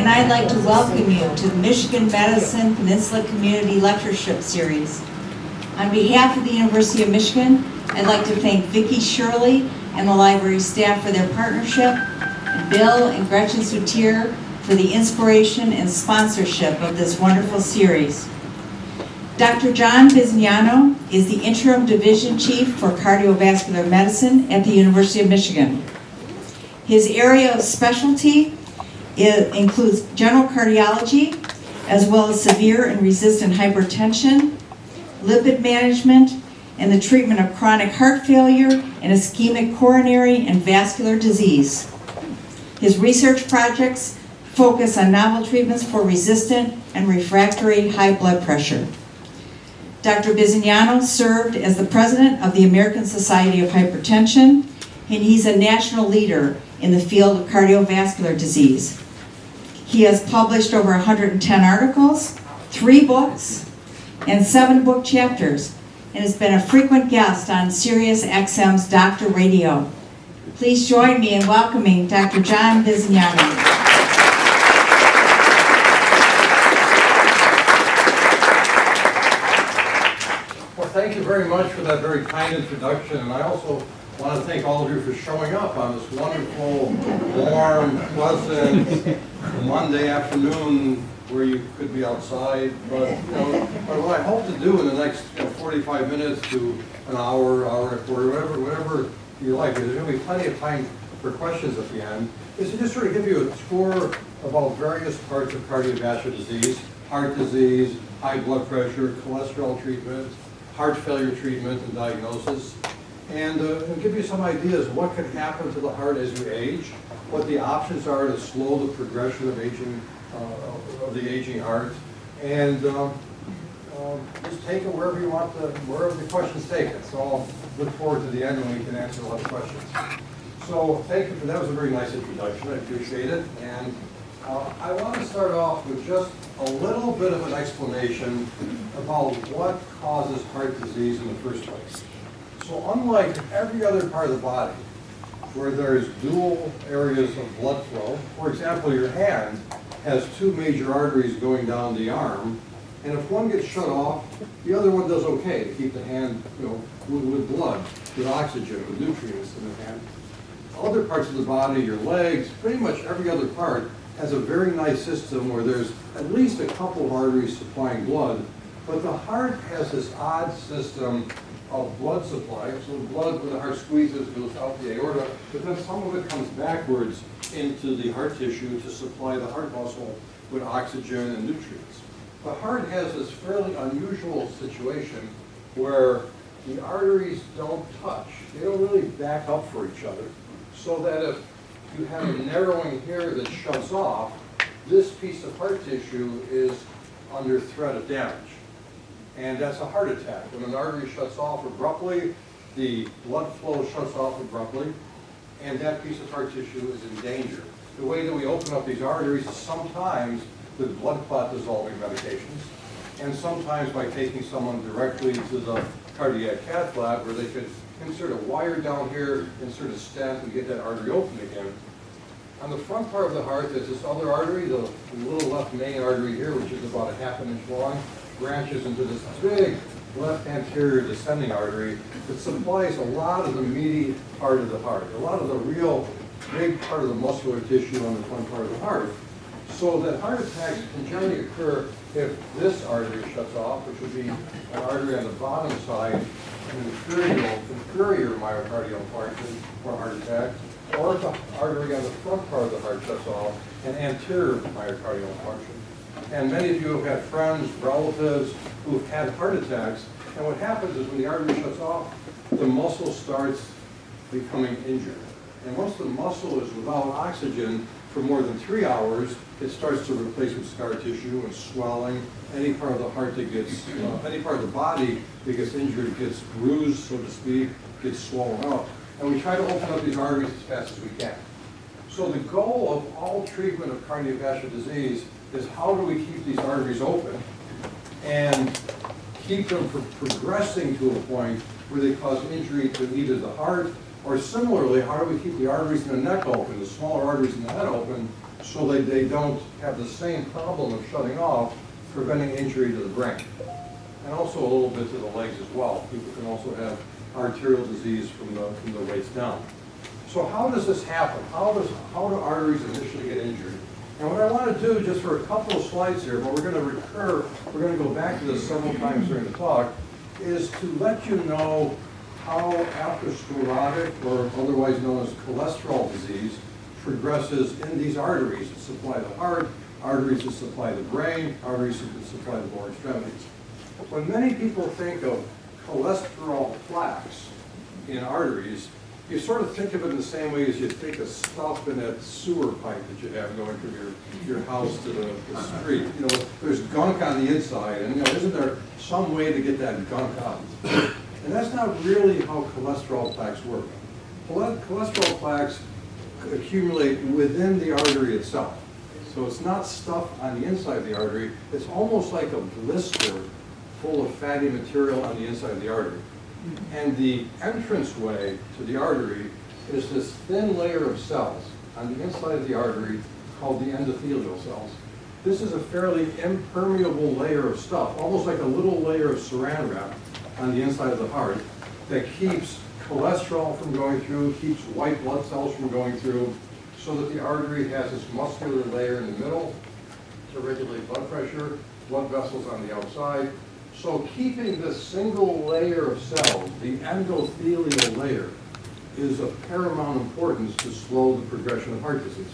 and I'd like to welcome you to the Michigan Medicine Peninsula Community Lectureship Series. On behalf of the University of Michigan, I'd like to thank Vicki Shirley and the library staff for their partnership, and Bill and Gretchen Soutier for the inspiration and sponsorship of this wonderful series. Dr. John Bisognano is the Interim Division Chief for Cardiovascular Medicine at the University of Michigan. His area of specialty includes general cardiology, as well as severe and resistant hypertension, lipid management, and the treatment of chronic heart failure and ischemic coronary and vascular disease. His research projects focus on novel treatments for resistant and refractory high blood pressure. Dr. Bisognano served as the president of the American Society of Hypertension, and he's a national leader in the field of cardiovascular disease. He has published over 110 articles, 3 books, and 7 book chapters, and has been a frequent guest on SiriusXM's Doctor Radio. Please join me in welcoming Dr. John Bisognano. Well, thank you very much for that very kind introduction, and I also want to thank all of you for showing up on this wonderful, warm, pleasant Monday afternoon where you could be outside. But what I hope to do in the next 45 minutes to an hour, hour and a quarter, whatever you like, there's going to be plenty of time for questions at the end, is to just sort of give you a tour about various parts of cardiovascular disease, heart disease, high blood pressure, cholesterol treatment, heart failure treatment and diagnosis, and give you some ideas of what can happen to the heart as you age, what the options are to slow the progression of aging, of the aging heart, and just take it wherever you want, wherever the questions take it. So I'll look forward to the end when we can answer a lot of questions. So thank you for that. Was a very nice introduction. I appreciate it. And I want to start off with just a little bit of an explanation about what causes heart disease in the first place. So unlike every other part of the body, where there's dual areas of blood flow, for example, your hand has 2 major arteries going down the arm, and if one gets shut off, the other one does okay to keep the hand, with blood, with oxygen, with nutrients in the hand. Other parts of the body, your legs, pretty much every other part has a very nice system where there's at least a couple of arteries supplying blood, but the heart has this odd system of blood supply. So the blood, when the heart squeezes, goes out the aorta, but then some of it comes backwards into the heart tissue to supply the heart muscle with oxygen and nutrients. The heart has this fairly unusual situation where the arteries don't touch. They don't really back up for each other, so that if you have a narrowing here that shuts off, this piece of heart tissue is under threat of damage. And that's a heart attack. When an artery shuts off abruptly, the blood flow shuts off abruptly, and that piece of heart tissue is in danger. The way that we open up these arteries is sometimes with blood clot dissolving medications, and sometimes by taking someone directly to the cardiac cath lab where they could insert a wire down here, insert a stent, and get that artery open again. On the front part of the heart, there's this other artery, the little left main artery here, which is about a ½ inch long, branches into this big left anterior descending artery that supplies a lot of the meaty part of the heart, a lot of the real big part of the muscular tissue on the front part of the heart. So that heart attacks can generally occur if this artery shuts off, which would be an artery on the bottom side, an inferior myocardial infarction or heart attack, or if the artery on the front part of the heart shuts off, an anterior myocardial infarction. And many of you have had friends, relatives who have had heart attacks, and what happens is when the artery shuts off, the muscle starts becoming injured. And once the muscle is without oxygen for more than 3 hours, it starts to replace with scar tissue and swelling. Any part of the heart that gets, any part of the body that gets injured gets bruised, so to speak, gets swollen up. And we try to open up these arteries as fast as we can. So the goal of all treatment of cardiovascular disease is how do we keep these arteries open and keep them from progressing to a point where they cause injury to either the heart, or similarly, how do we keep the arteries in the neck open, the smaller arteries in the head open, so they don't have the same problem of shutting off, preventing injury to the brain. And also a little bit to the legs as well. People can also have arterial disease from the waist down. So how does this happen? How do arteries initially get injured? And what I want to do, just for a couple of slides here, but we're going to go back to this several times during the talk, is to let you know how atherosclerotic, or otherwise known as cholesterol disease, progresses in these arteries that supply the heart, arteries that supply the brain, arteries that supply the lower extremities. When many people think of cholesterol plaques in arteries, you sort of think of it in the same way as you think of stuff in that sewer pipe that you have going from your house to the street. You know, there's gunk on the inside, and isn't there some way to get that gunk out? And that's not really how cholesterol plaques work. Cholesterol plaques accumulate within the artery itself. So it's not stuff on the inside of the artery. It's almost like a blister full of fatty material on the inside of the artery. And the entranceway to the artery is this thin layer of cells on the inside of the artery called the endothelial cells. This is a fairly impermeable layer of stuff, almost like a little layer of saran wrap on the inside of the heart that keeps cholesterol from going through, keeps white blood cells from going through, so that the artery has this muscular layer in the middle to regulate blood pressure, blood vessels on the outside. So keeping this single layer of cells, the endothelial layer, is of paramount importance to slow the progression of heart disease.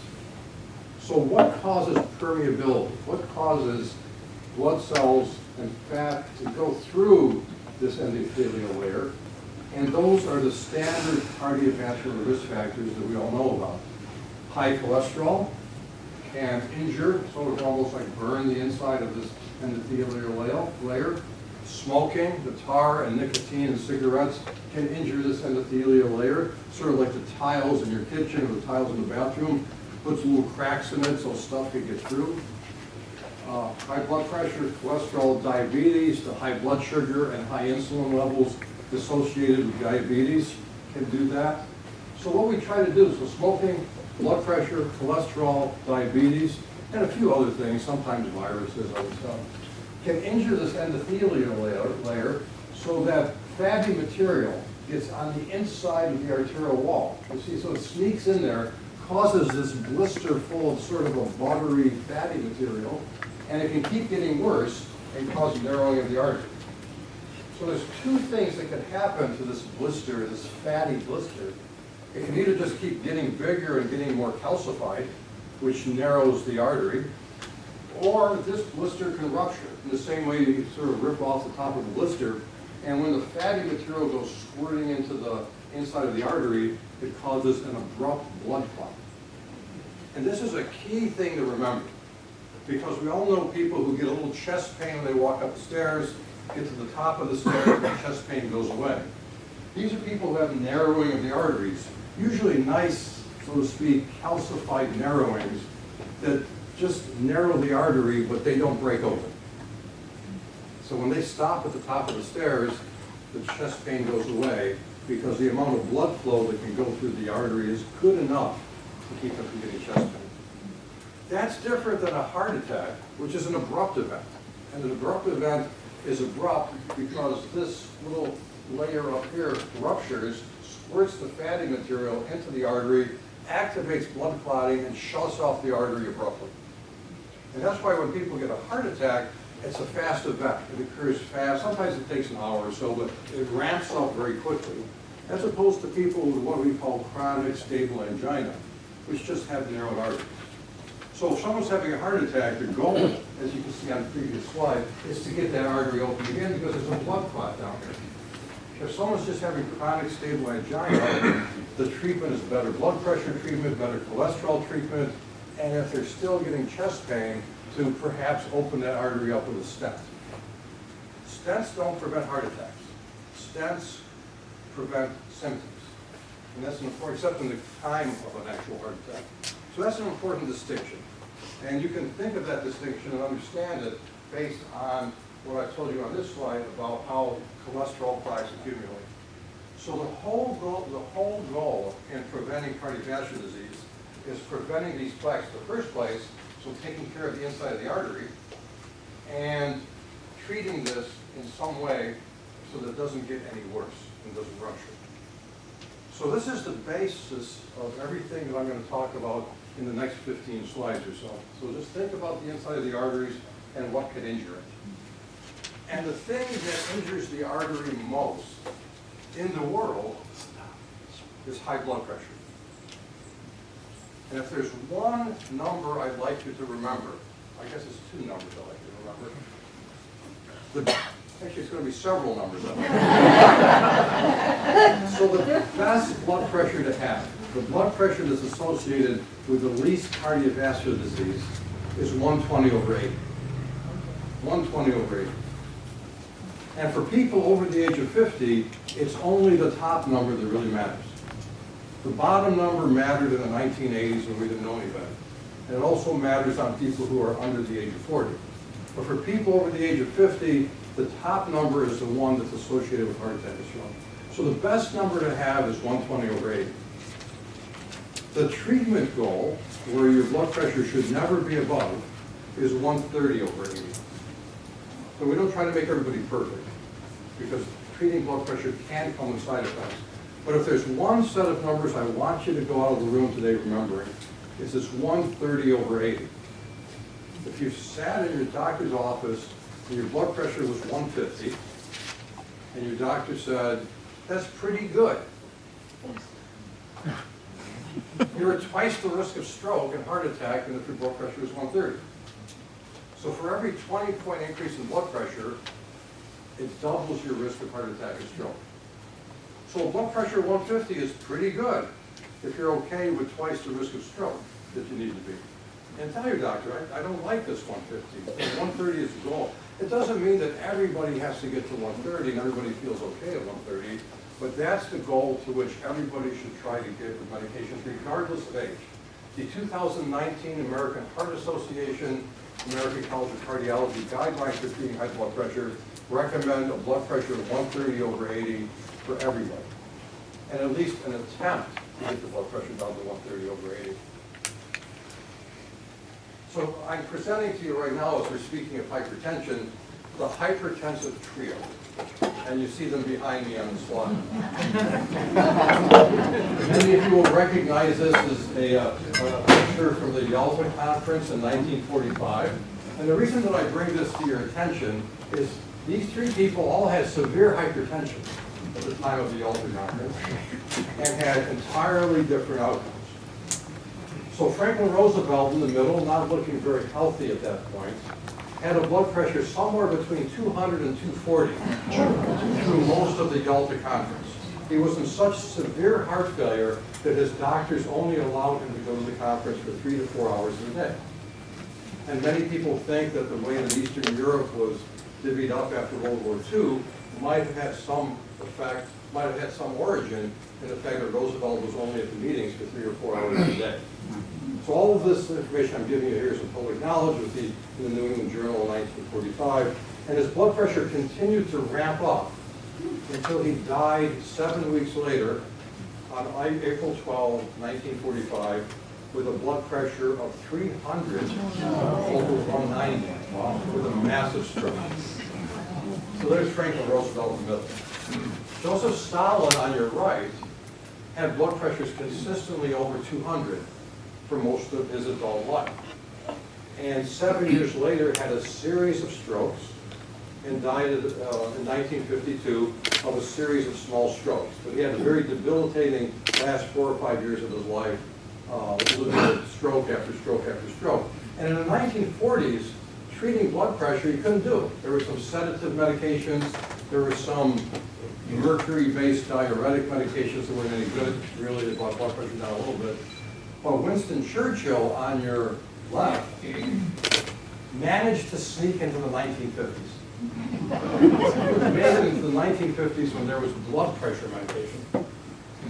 So what causes permeability? What causes blood cells and fat to go through this endothelial layer? And those are the standard cardiovascular risk factors that we all know about. High cholesterol can injure, sort of almost like burn the inside of this endothelial layer. Smoking, the tar and nicotine in cigarettes can injure this endothelial layer, sort of like the tiles in your kitchen or the tiles in the bathroom. Puts little cracks in it so stuff can get through. High blood pressure, cholesterol, diabetes, the high blood sugar and high insulin levels associated with diabetes can do that. So what we try to do, so smoking, blood pressure, cholesterol, diabetes, and a few other things, sometimes viruses, other stuff, can injure this endothelial layer so that fatty material gets on the inside of the arterial wall. You see, so it sneaks in there, causes this blister full of sort of a buttery fatty material, and it can keep getting worse and cause narrowing of the artery. So there's two things that can happen to this blister, this fatty blister. It can either just keep getting bigger and getting more calcified, which narrows the artery, or this blister can rupture in the same way you sort of rip off the top of the blister, and when the fatty material goes squirting into the inside of the artery, it causes an abrupt blood clot. And this is a key thing to remember, because we all know people who get a little chest pain when they walk up the stairs, get to the top of the stairs, and the chest pain goes away. These are people who have narrowing of the arteries, usually nice, so to speak, calcified narrowings that just narrow the artery, but they don't break open. So when they stop at the top of the stairs, the chest pain goes away because the amount of blood flow that can go through the artery is good enough to keep them from getting chest pain. That's different than a heart attack, which is an abrupt event. And an abrupt event is abrupt because this little layer up here ruptures, squirts the fatty material into the artery, activates blood clotting, and shuts off the artery abruptly. And that's why when people get a heart attack, it's a fast event. It occurs fast. Sometimes it takes an hour or so, but it ramps up very quickly, as opposed to people with what we call chronic stable angina, which just have narrowed arteries. So if someone's having a heart attack, the goal, as you can see on the previous slide, is to get that artery open again because there's a blood clot down here. If someone's just having chronic stable angina, the treatment is better blood pressure treatment, better cholesterol treatment, and if they're still getting chest pain, to perhaps open that artery up with a stent. Stents don't prevent heart attacks. Stents prevent symptoms. And that's an important, except in the time of an actual heart attack. So that's an important distinction. And you can think of that distinction and understand it based on what I told you on this slide about how cholesterol plaques accumulate. So the whole goal in preventing cardiovascular disease is preventing these plaques in the first place, so taking care of the inside of the artery, and treating this in some way so that it doesn't get any worse and doesn't rupture. So this is the basis of everything that I'm going to talk about in the next 15 slides or so. So just think about the inside of the arteries and what could injure it. And the thing that injures the artery most in the world is high blood pressure. And if there's one number I'd like you to remember, I guess it's two numbers I'd like you to remember. Actually, it's going to be several numbers. So the best blood pressure to have, the blood pressure that's associated with the least cardiovascular disease, is 120/80. 120/80. And for people over the age of 50, it's only the top number that really matters. The bottom number mattered in the 1980s when we didn't know any better. And it also matters on people who are under the age of 40. But for people over the age of 50, the top number is the one that's associated with heart attack and stroke. So the best number to have is 120/80. The treatment goal, where your blood pressure should never be above, is 130/80. So we don't try to make everybody perfect, because treating blood pressure can come with side effects. But if there's one set of numbers I want you to go out of the room today remembering, it's this 130/80. If you sat in your doctor's office and your blood pressure was 150, and your doctor said, that's pretty good, you're at twice the risk of stroke and heart attack than if your blood pressure was 130. So for every 20-point increase in blood pressure, it doubles your risk of heart attack and stroke. So a blood pressure 150 is pretty good if you're okay with twice the risk of stroke that you need to be. And tell your doctor, I don't like this 150. 130 is the goal. It doesn't mean that everybody has to get to 130 and everybody feels okay at 130, but that's the goal to which everybody should try to get with medications regardless of age. The 2019 American Heart Association, American College of Cardiology guidelines for treating high blood pressure recommend a blood pressure of 130/80 for everybody, and at least an attempt to get the blood pressure down to 130/80. So I'm presenting to you right now, as we're speaking of hypertension, the hypertensive trio. And you see them behind me on the slide. Many of you will recognize this as a picture from the Yalta Conference in 1945. And the reason that I bring this to your attention is these three people all had severe hypertension at the time of the Yalta Conference and had entirely different outcomes. So Franklin Roosevelt in the middle, not looking very healthy at that point, had a blood pressure somewhere between 200 and 240 through most of the Yalta Conference. He was in such severe heart failure that his doctors only allowed him to go to the conference for 3 to 4 hours a day. And many people think that the way that Eastern Europe was divvied up after World War II might have had some effect, might have had some origin in the fact that Roosevelt was only at the meetings for 3 or 4 hours a day. So all of this information I'm giving you here is in public knowledge with in the New England Journal in 1945. And his blood pressure continued to ramp up until he died 7 weeks later on April 12, 1945, with a blood pressure of 300 over 190, with a massive stroke. So there's Franklin Roosevelt in the middle. Joseph Stalin on your right had blood pressures consistently over 200 for most of his adult life. And 7 years later had a series of strokes and died in 1952 of a series of small strokes. But he had a very debilitating last 4 or 5 years of his life, living with stroke after stroke after stroke. And in the 1940s, treating blood pressure, you couldn't do it. There were some sedative medications, there were some mercury-based diuretic medications that weren't any good. Really, they brought blood pressure down a little bit. But Winston Churchill, on your left, managed to sneak into the 1950s. He made it into the 1950s when there was blood pressure medication.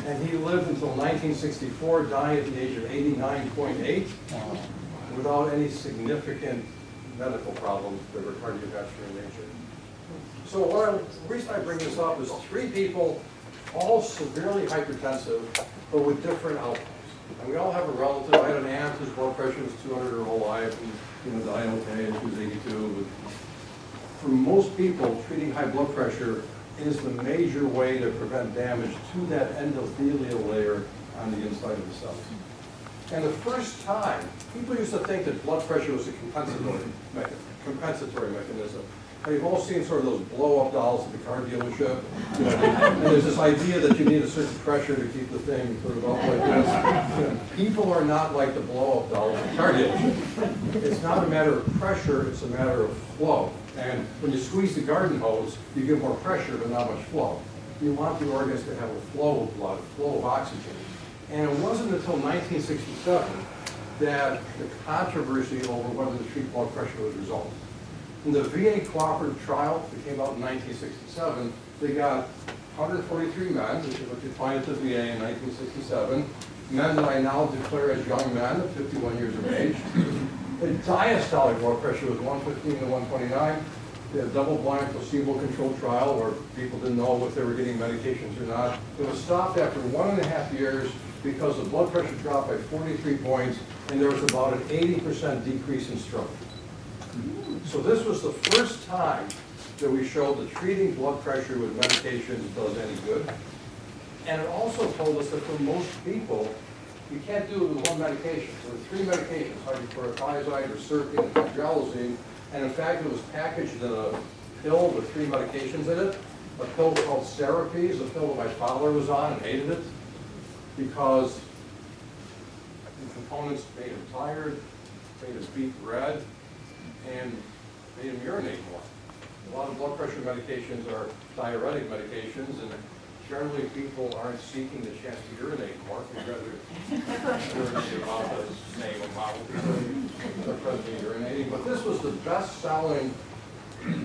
And he lived until 1964, dying at the age of 89.8, without any significant medical problems that were cardiovascular in nature. So the reason I bring this up is 3 people, all severely hypertensive, but with different outcomes. And we all have a relative. I had an aunt whose blood pressure was 200 her whole life, and died okay, and she was 82. But for most people, treating high blood pressure is the major way to prevent damage to that endothelial layer on the inside of the cells. And the first time, people used to think that blood pressure was a compensatory mechanism. Now, you've all seen sort of those blow-up dolls at the car dealership. And there's this idea that you need a certain pressure to keep the thing sort of up like this. People are not like the blow-up dolls at the car dealership. It's not a matter of pressure, it's a matter of flow. And when you squeeze the garden hose, you get more pressure but not much flow. You want the organs to have a flow of blood, a flow of oxygen. And it wasn't until 1967 that the controversy over whether to treat blood pressure was resolved. In the VA cooperative trial that came out in 1967, they got 143 men, which is what you find at the VA in 1967, men that I now declare as young men of 51 years of age. The diastolic blood pressure was 115 to 129. They had a double-blind placebo-controlled trial where people didn't know if they were getting medications or not. It was stopped after 1.5 years because the blood pressure dropped by 43 points, and there was about an 80% decrease in stroke. So this was the first time that we showed that treating blood pressure with medications does any good. And it also told us that for most people, you can't do it with one medication. So there were 3 medications, hydrochlorothiazide, reserpine, and hydralazine. And in fact, it was packaged in a pill with 3 medications in it. A pill called Serapes, a pill that my father was on and hated it because the components made him tired, made his feet red, and made him urinate more. A lot of blood pressure medications are diuretic medications, and generally people aren't seeking the chance to urinate more. They'd rather urinate about the same amount of they're presently urinating. But this was the best-selling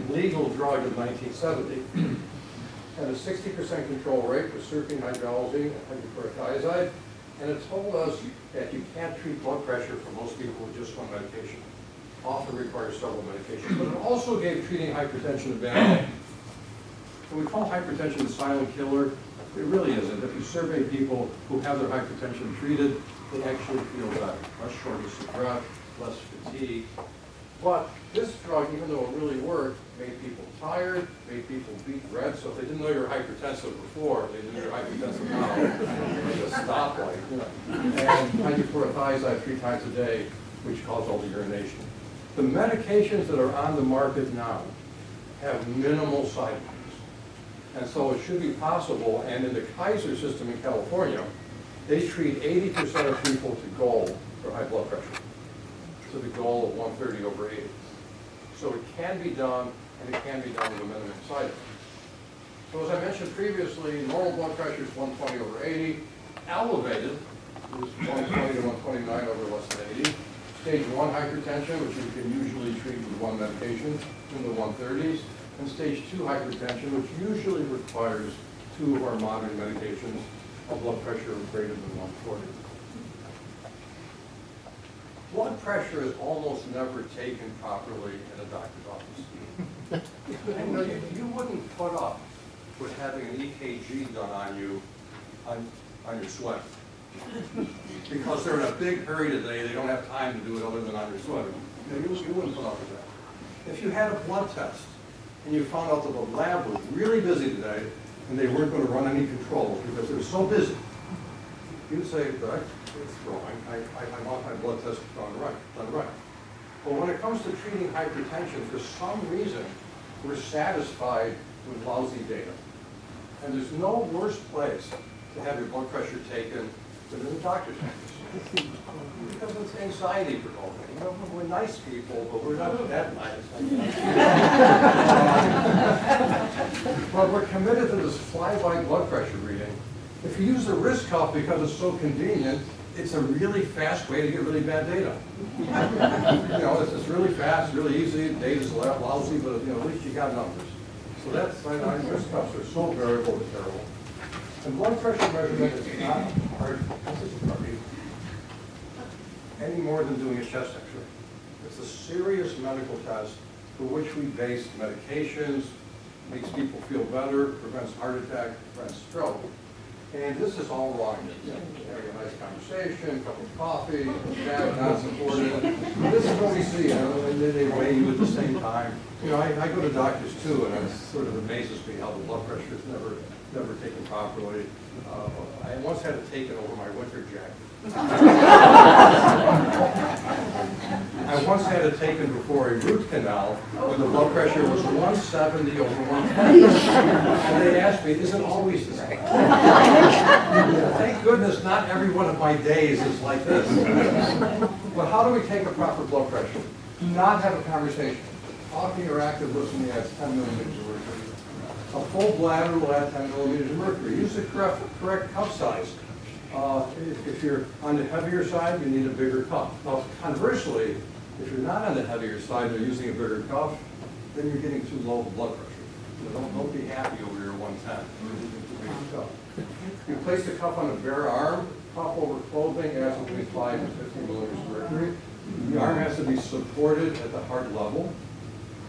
legal drug of 1970. Had a 60% control rate with serpine, hydralazine, and hydrochlorothiazide, and it told us that you can't treat blood pressure for most people with just one medication. Often requires several medications. But it also gave treating hypertension a bad name. So we call hypertension the silent killer. It really isn't. If you survey people who have their hypertension treated, they actually feel better. Less shortness of breath, less fatigue. But this drug, even though it really worked, made people tired, made people beet red. So if they didn't know you were hypertensive before, they knew you were hypertensive now. Like a stoplight. And hydrochlorothiazide 3 times a day, which caused all the urination. The medications that are on the market now have minimal side effects. And so it should be possible, and in the Kaiser system in California, they treat 80% of people to goal for high blood pressure, to the goal of 130 over 80. So it can be done, and it can be done with a minimum side effect. So as I mentioned previously, normal blood pressure is 120 over 80. Elevated is 120 to 129 over less than 80. Stage 1 hypertension, which you can usually treat with one medication, in the 130s. And stage 2 hypertension, which usually requires 2 of our modern medications, a blood pressure greater than 140. Blood pressure is almost never taken properly in a doctor's office. And you wouldn't put up with having an EKG done on you on your sweater. Because they're in a big hurry today, they don't have time to do it other than on your sweater. You wouldn't put up with that. If you had a blood test, and you found out that the lab was really busy today, and they weren't going to run any controls because they were so busy, you'd say, right, it's wrong. I want my blood test done right. But when it comes to treating hypertension, for some reason, we're satisfied with lousy data. And there's no worse place to have your blood pressure taken than in the doctor's office. Because it's anxiety provoking. You know, we're nice people, but we're not that nice. But we're committed to this flyby blood pressure reading. If you use the wrist cuff because it's so convenient, it's a really fast way to get really bad data. It's really fast, really easy. Data's lousy, but at least you got numbers. So that's why wrist cuffs are so variable and terrible. And blood pressure measurement is not hard any more than doing a chest X-ray. It's a serious medical test for which we base medications, makes people feel better, prevents heart attack, prevents stroke. And this is all wrong. You know, having a nice conversation, a cup of coffee, chat, not supported. This is what we see, you know, and then they weigh you at the same time. You know, I go to doctors too, and it sort of amazes me how the blood pressure is never taken properly. I once had it taken over my winter jacket. I once had it taken before a root canal when the blood pressure was 170 over 110. And they asked me, is it always the same? Thank goodness not every one of my days is like this. But how do we take a proper blood pressure? Do not have a conversation. Talking or active listening adds 10 millimeters of mercury. A full bladder will add 10 millimeters of mercury. Use the correct cup size. If you're on the heavier side, you need a bigger cup. Now, conversely, if you're not on the heavier side and you're using a bigger cup, then you're getting too low blood pressure. So don't be happy over your 110. You're using too big a cup. You place the cup on a bare arm, cup over clothing adds between 5 and 15 millimeters of mercury. The arm has to be supported at the heart level.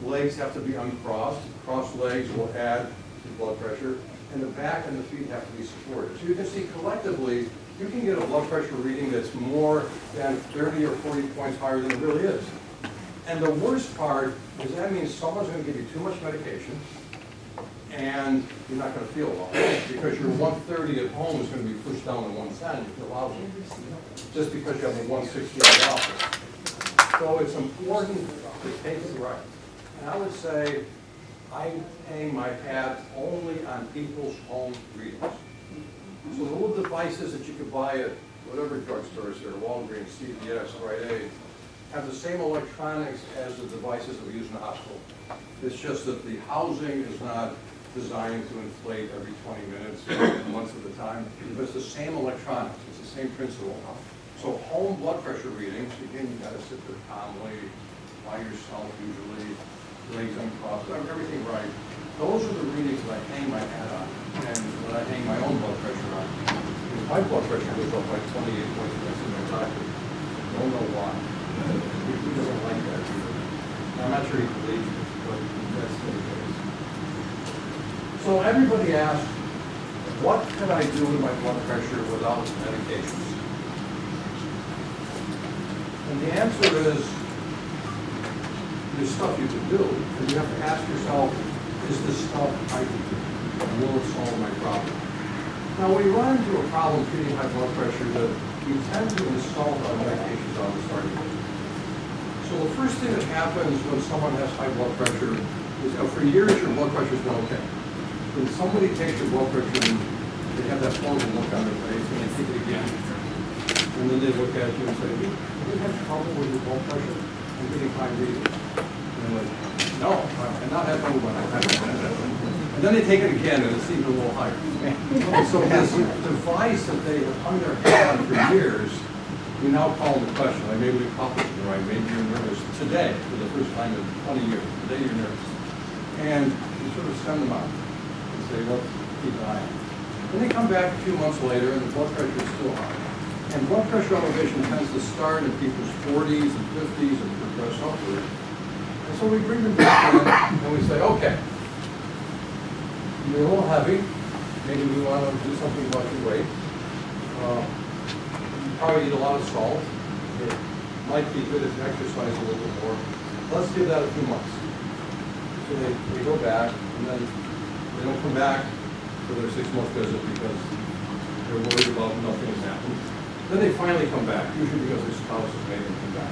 Legs have to be uncrossed. Crossed legs will add to blood pressure. And the back and the feet have to be supported. So you can see collectively, you can get a blood pressure reading that's more than 30 or 40 points higher than it really is. And the worst part is that means someone's going to give you too much medication, and you're not going to feel well, because your 130 at home is going to be pushed down to 110. You feel lousy, just because you have a 160 in the office. So it's important to take it right. And I would say, I hang my hat only on people's home readings. So the little devices that you could buy at whatever drugstores there, Walgreens, CVS, Rite Aid, have the same electronics as the devices that we use in the hospital. It's just that the housing is not designed to inflate every 20 minutes, months at a time, but it's the same electronics, it's the same principle. So home blood pressure readings, again, you gotta sit there calmly, by yourself usually, legs uncrossed, everything right. Those are the readings that I hang my hat on, and that I hang my own blood pressure on. Because my blood pressure goes up by 28 points when I see my doctor. Don't know why. He doesn't like that either. I'm not sure he believes it, but that's the case. So everybody asks, what can I do with my blood pressure without medications? And the answer is, there's stuff you can do, and you have to ask yourself, is this stuff I can do? And will it solve my problem? Now, when you run into a problem treating high blood pressure, you tend to insult our medications on the starting point. So the first thing that happens when someone has high blood pressure is, for years your blood pressure's been okay. When somebody takes your blood pressure, and they have that horrible look on their face, and they take it again. And then they look at you and say, do you have trouble with your blood pressure? I'm getting high readings. And they're like, no, I'm not having trouble with my blood pressure. And then they take it again, and it's even a little higher. So this device that they have hung their head on for years, we now call into question. Like maybe we caught this right. Maybe you're nervous today for the first time in 20 years. Today you're nervous. And you sort of send them out and say, let's keep an eye on it. Then they come back a few months later, and the blood pressure is still high. And blood pressure elevation tends to start in people's 40s and 50s and progress upward. And so we bring them back in, and we say, okay, you're a little heavy. Maybe we want to do something about your weight. You probably eat a lot of salt. It might be good if you exercise a little bit more. Let's give that a few months. So they go back, and then they don't come back for their 6-month visit because they're worried about nothing has happened. Then they finally come back, usually because their spouse has made them come back.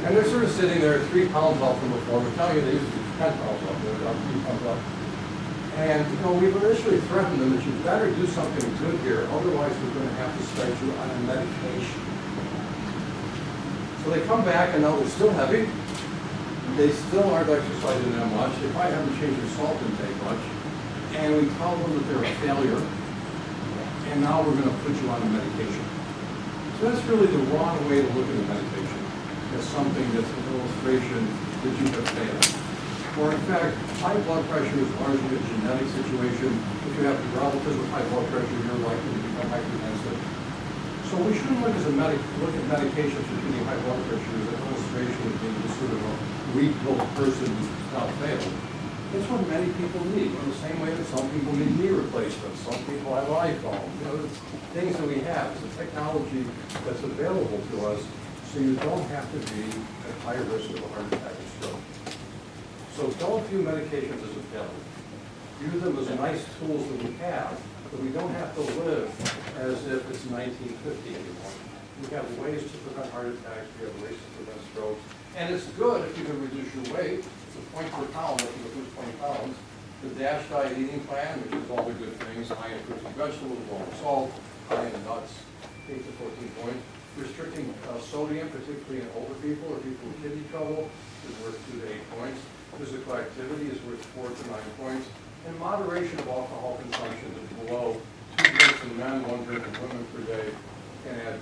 And they're sort of sitting there 3 pounds off from before. We're telling you they used to be 10 pounds off. They're about 3 pounds off. And we've initially threatened them that you better do something good here, otherwise we're going to have to start you on a medication. So they come back, and now they're still heavy. They still aren't exercising that much. They probably haven't changed their salt intake much. And we tell them that they're a failure, and now we're going to put you on a medication. So that's really the wrong way to look at a medication, as something that's an illustration that you have failed. Or in fact, high blood pressure is largely a genetic situation. If you have relatives with high blood pressure, you're likely to become hypertensive. So we shouldn't look at medications for treating high blood pressure as an illustration of being just sort of a weak-willed person who's not failed. It's what many people need, in the same way that some people need knee replacements, some people have an iPhone. You know, it's things that we have. It's a technology that's available to us, so you don't have to be at high risk of a heart attack or stroke. So don't view medications as a failure. View them as nice tools that we have, but we don't have to live as if it's 1950 anymore. We have ways to prevent heart attacks, we have ways to prevent strokes, and it's good if you can reduce your weight. It's a point per pound if you lose 20 pounds. The DASH diet eating plan, which is all the good things, high in fruits and vegetables, low in salt, high in nuts, 8 to 14 points. Restricting sodium, particularly in older people or people with kidney trouble, is worth 2 to 8 points. Physical activity is worth 4 to 9 points. And moderation of alcohol consumption is below 2 drinks in men, 1 drink in women per day, can add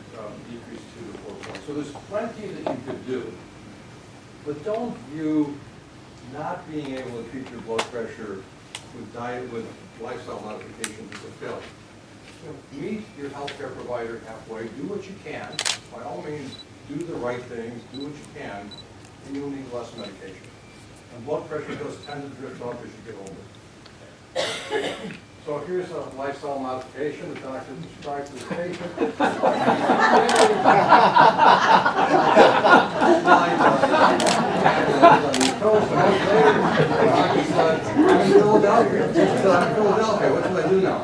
decrease 2 to 4 points. So there's plenty that you could do. But don't view not being able to treat your blood pressure with diet, with lifestyle modifications as a failure. Meet your healthcare provider halfway. Do what you can. By all means, do the right things. Do what you can, and you'll need less medication. And blood pressure does tend to drift up as you get older. So here's a lifestyle modification the doctor prescribed to the patient. I'm in Philadelphia. He said, I'm in Philadelphia. What should I do now?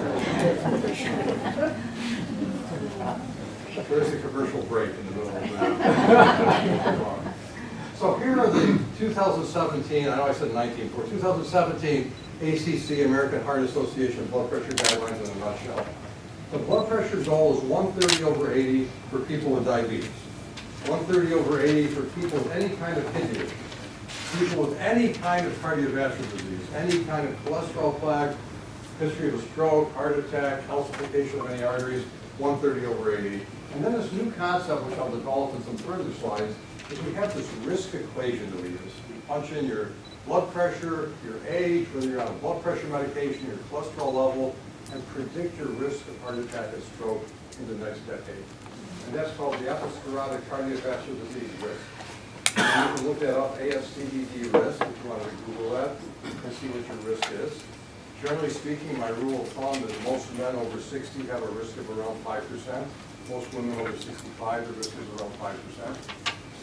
There's a commercial break in the middle of that. So here are the 2017, I know I said 19, for 2017 ACC, American Heart Association blood pressure guidelines in a nutshell. The blood pressure goal is 130/80 for people with diabetes, 130/80 for people with any kind of kidney issue, people with any kind of cardiovascular disease, any kind of cholesterol plaque, history of a stroke, heart attack, calcification of any arteries, 130/80. And then this new concept, which I'll develop in some further slides, is we have this risk equation that we use. You punch in your blood pressure, your age, whether you're on a blood pressure medication, your cholesterol level, and predict your risk of heart attack and stroke in the next decade. And that's called the atherosclerotic cardiovascular disease risk. And you can look that up, ASCVD risk, if you want to Google that, and see what your risk is. Generally speaking, my rule of thumb is most men over 60 have a risk of around 5%. Most women over 65, the risk is around 5%.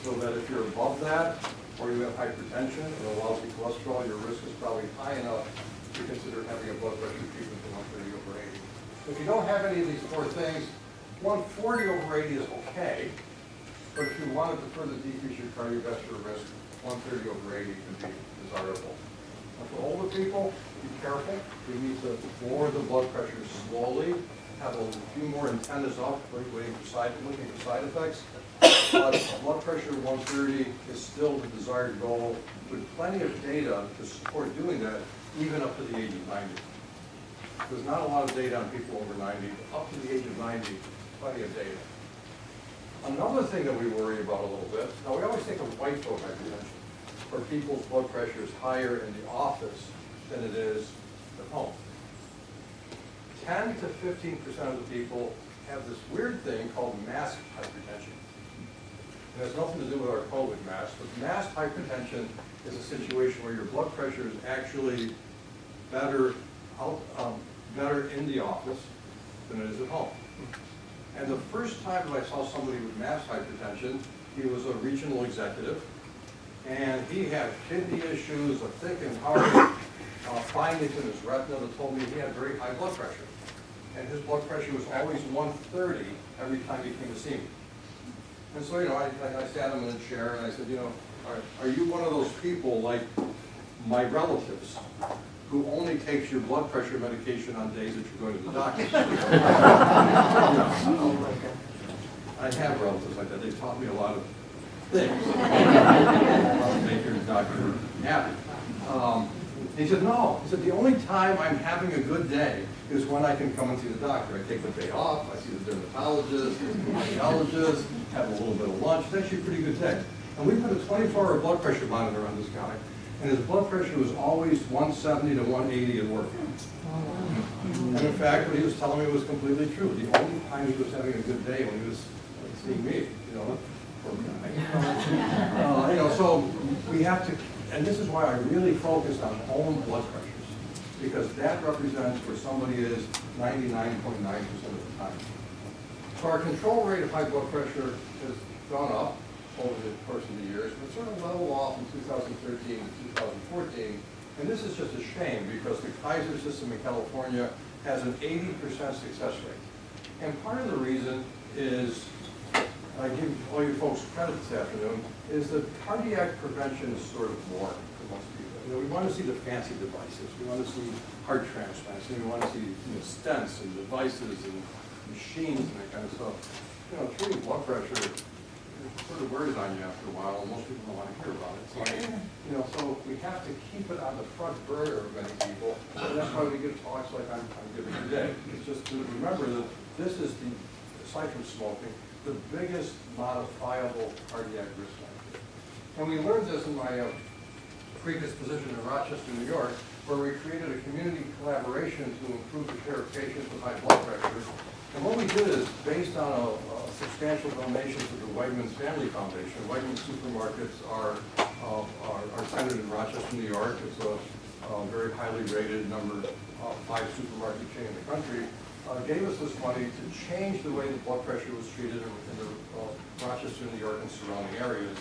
So that if you're above that, or you have hypertension or a lousy cholesterol, your risk is probably high enough to consider having a blood pressure treatment to 130/80. If you don't have any of these four things, 140/80 is okay, but if you wanted to further decrease your cardiovascular risk, 130/80 can be desirable. And for older people, be careful. We need to lower the blood pressure slowly, have a few more antennas up, looking for side effects. But blood pressure 130 is still the desired goal, with plenty of data to support doing that, even up to the age of 90. There's not a lot of data on people over 90, but up to the age of 90, plenty of data. Another thing that we worry about a little bit, now we always think of white folk hypertension, where people's blood pressure is higher in the office than it is at home. 10 to 15% of the people have this weird thing called masked hypertension. It has nothing to do with our COVID mask, but masked hypertension is a situation where your blood pressure is actually better in the office than it is at home. And the first time that I saw somebody with masked hypertension, he was a regional executive, and he had kidney issues, a thickened heart, findings in his retina that told me he had very high blood pressure. And his blood pressure was always 130 every time he came to see me. And so, I sat him in a chair and I said, are you one of those people like my relatives who only takes your blood pressure medication on days that you're going to the doctor? I have relatives like that. They taught me a lot of things. To make your doctor happy. He said, no. He said, the only time I'm having a good day is when I can come and see the doctor. I take the day off, I see the dermatologist, the cardiologist, have a little bit of lunch. It's actually a pretty good day. And we put a 24-hour blood pressure monitor on this guy, and his blood pressure was always 170 to 180 at work. And in fact, what he was telling me was completely true. The only time he was having a good day when he was seeing me, poor guy. So we have to And this is why I really focused on home blood pressures, because that represents where somebody is 99.9% of the time. So our control rate of high blood pressure has gone up over the course of the years, but sort of leveled off in 2013 and 2014. And this is just a shame because the Kaiser system in California has an 80% success rate. And part of the reason is, I give all you folks credit this afternoon, is that cardiac prevention is sort of boring for most people. You know, we want to see the fancy devices. We want to see heart transplants, and we want to see stents and devices and machines and that kind of stuff. You know, treating blood pressure, it sort of wears on you after a while, and most people don't want to hear about it. So, you know, so we have to keep it on the front burner of many people, and that's why we give talks like I'm giving today. It's just to remember that this is the, aside from smoking, the biggest modifiable cardiac risk factor. And we learned this in my previous position in Rochester, New York, where we created a community collaboration to improve the care of patients with high blood pressure. And what we did is, based on a substantial donation to the Wegmans Family Foundation. Wegmans supermarkets are centered in Rochester, New York. It's a very highly rated number 5 supermarket chain in the country. Gave us this money to change the way the blood pressure was treated in the Rochester, New York, and surrounding areas.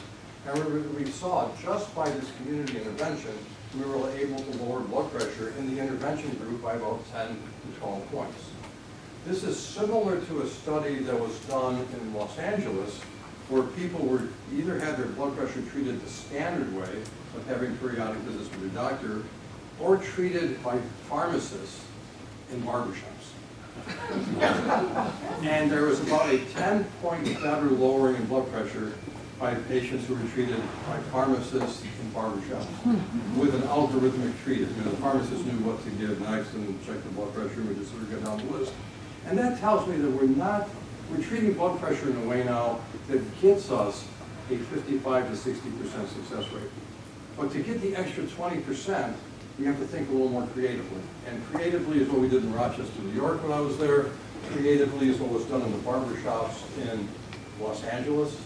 And we saw, just by this community intervention, we were able to lower blood pressure in the intervention group by about 10 to 12 points. This is similar to a study that was done in Los Angeles, where people were either had their blood pressure treated the standard way of having periodic visits with their doctor, or treated by pharmacists in barbershops. And there was about a 10-point better lowering in blood pressure by patients who were treated by pharmacists in barbershops with an algorithmic treatment. You know, the pharmacist knew what to give next and check the blood pressure, and we just sort of get down the list. And that tells me that we're treating blood pressure in a way now that gets us a 55 to 60% success rate. But to get the extra 20%, we have to think a little more creatively. And creatively is what we did in Rochester, New York when I was there. Creatively is what was done in the barbershops in Los Angeles.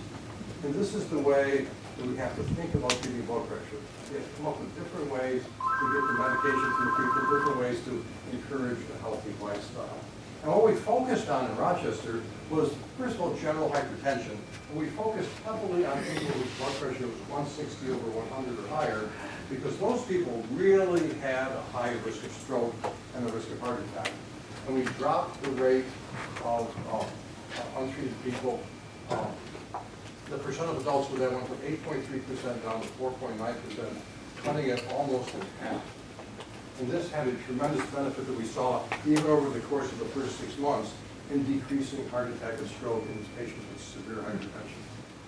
And this is the way that we have to think about treating blood pressure. We have to come up with different ways to get the medications to the people, different ways to encourage a healthy lifestyle. And what we focused on in Rochester was, first of all, general hypertension. And we focused heavily on people whose blood pressure was 160 over 100 or higher, because those people really had a high risk of stroke and a risk of heart attack. And we dropped the rate of untreated people. The percent of adults with that went from 8.3% down to 4.9%, cutting it almost in half. And this had a tremendous benefit that we saw even over the course of the first 6 months in decreasing heart attack and stroke in these patients with severe hypertension.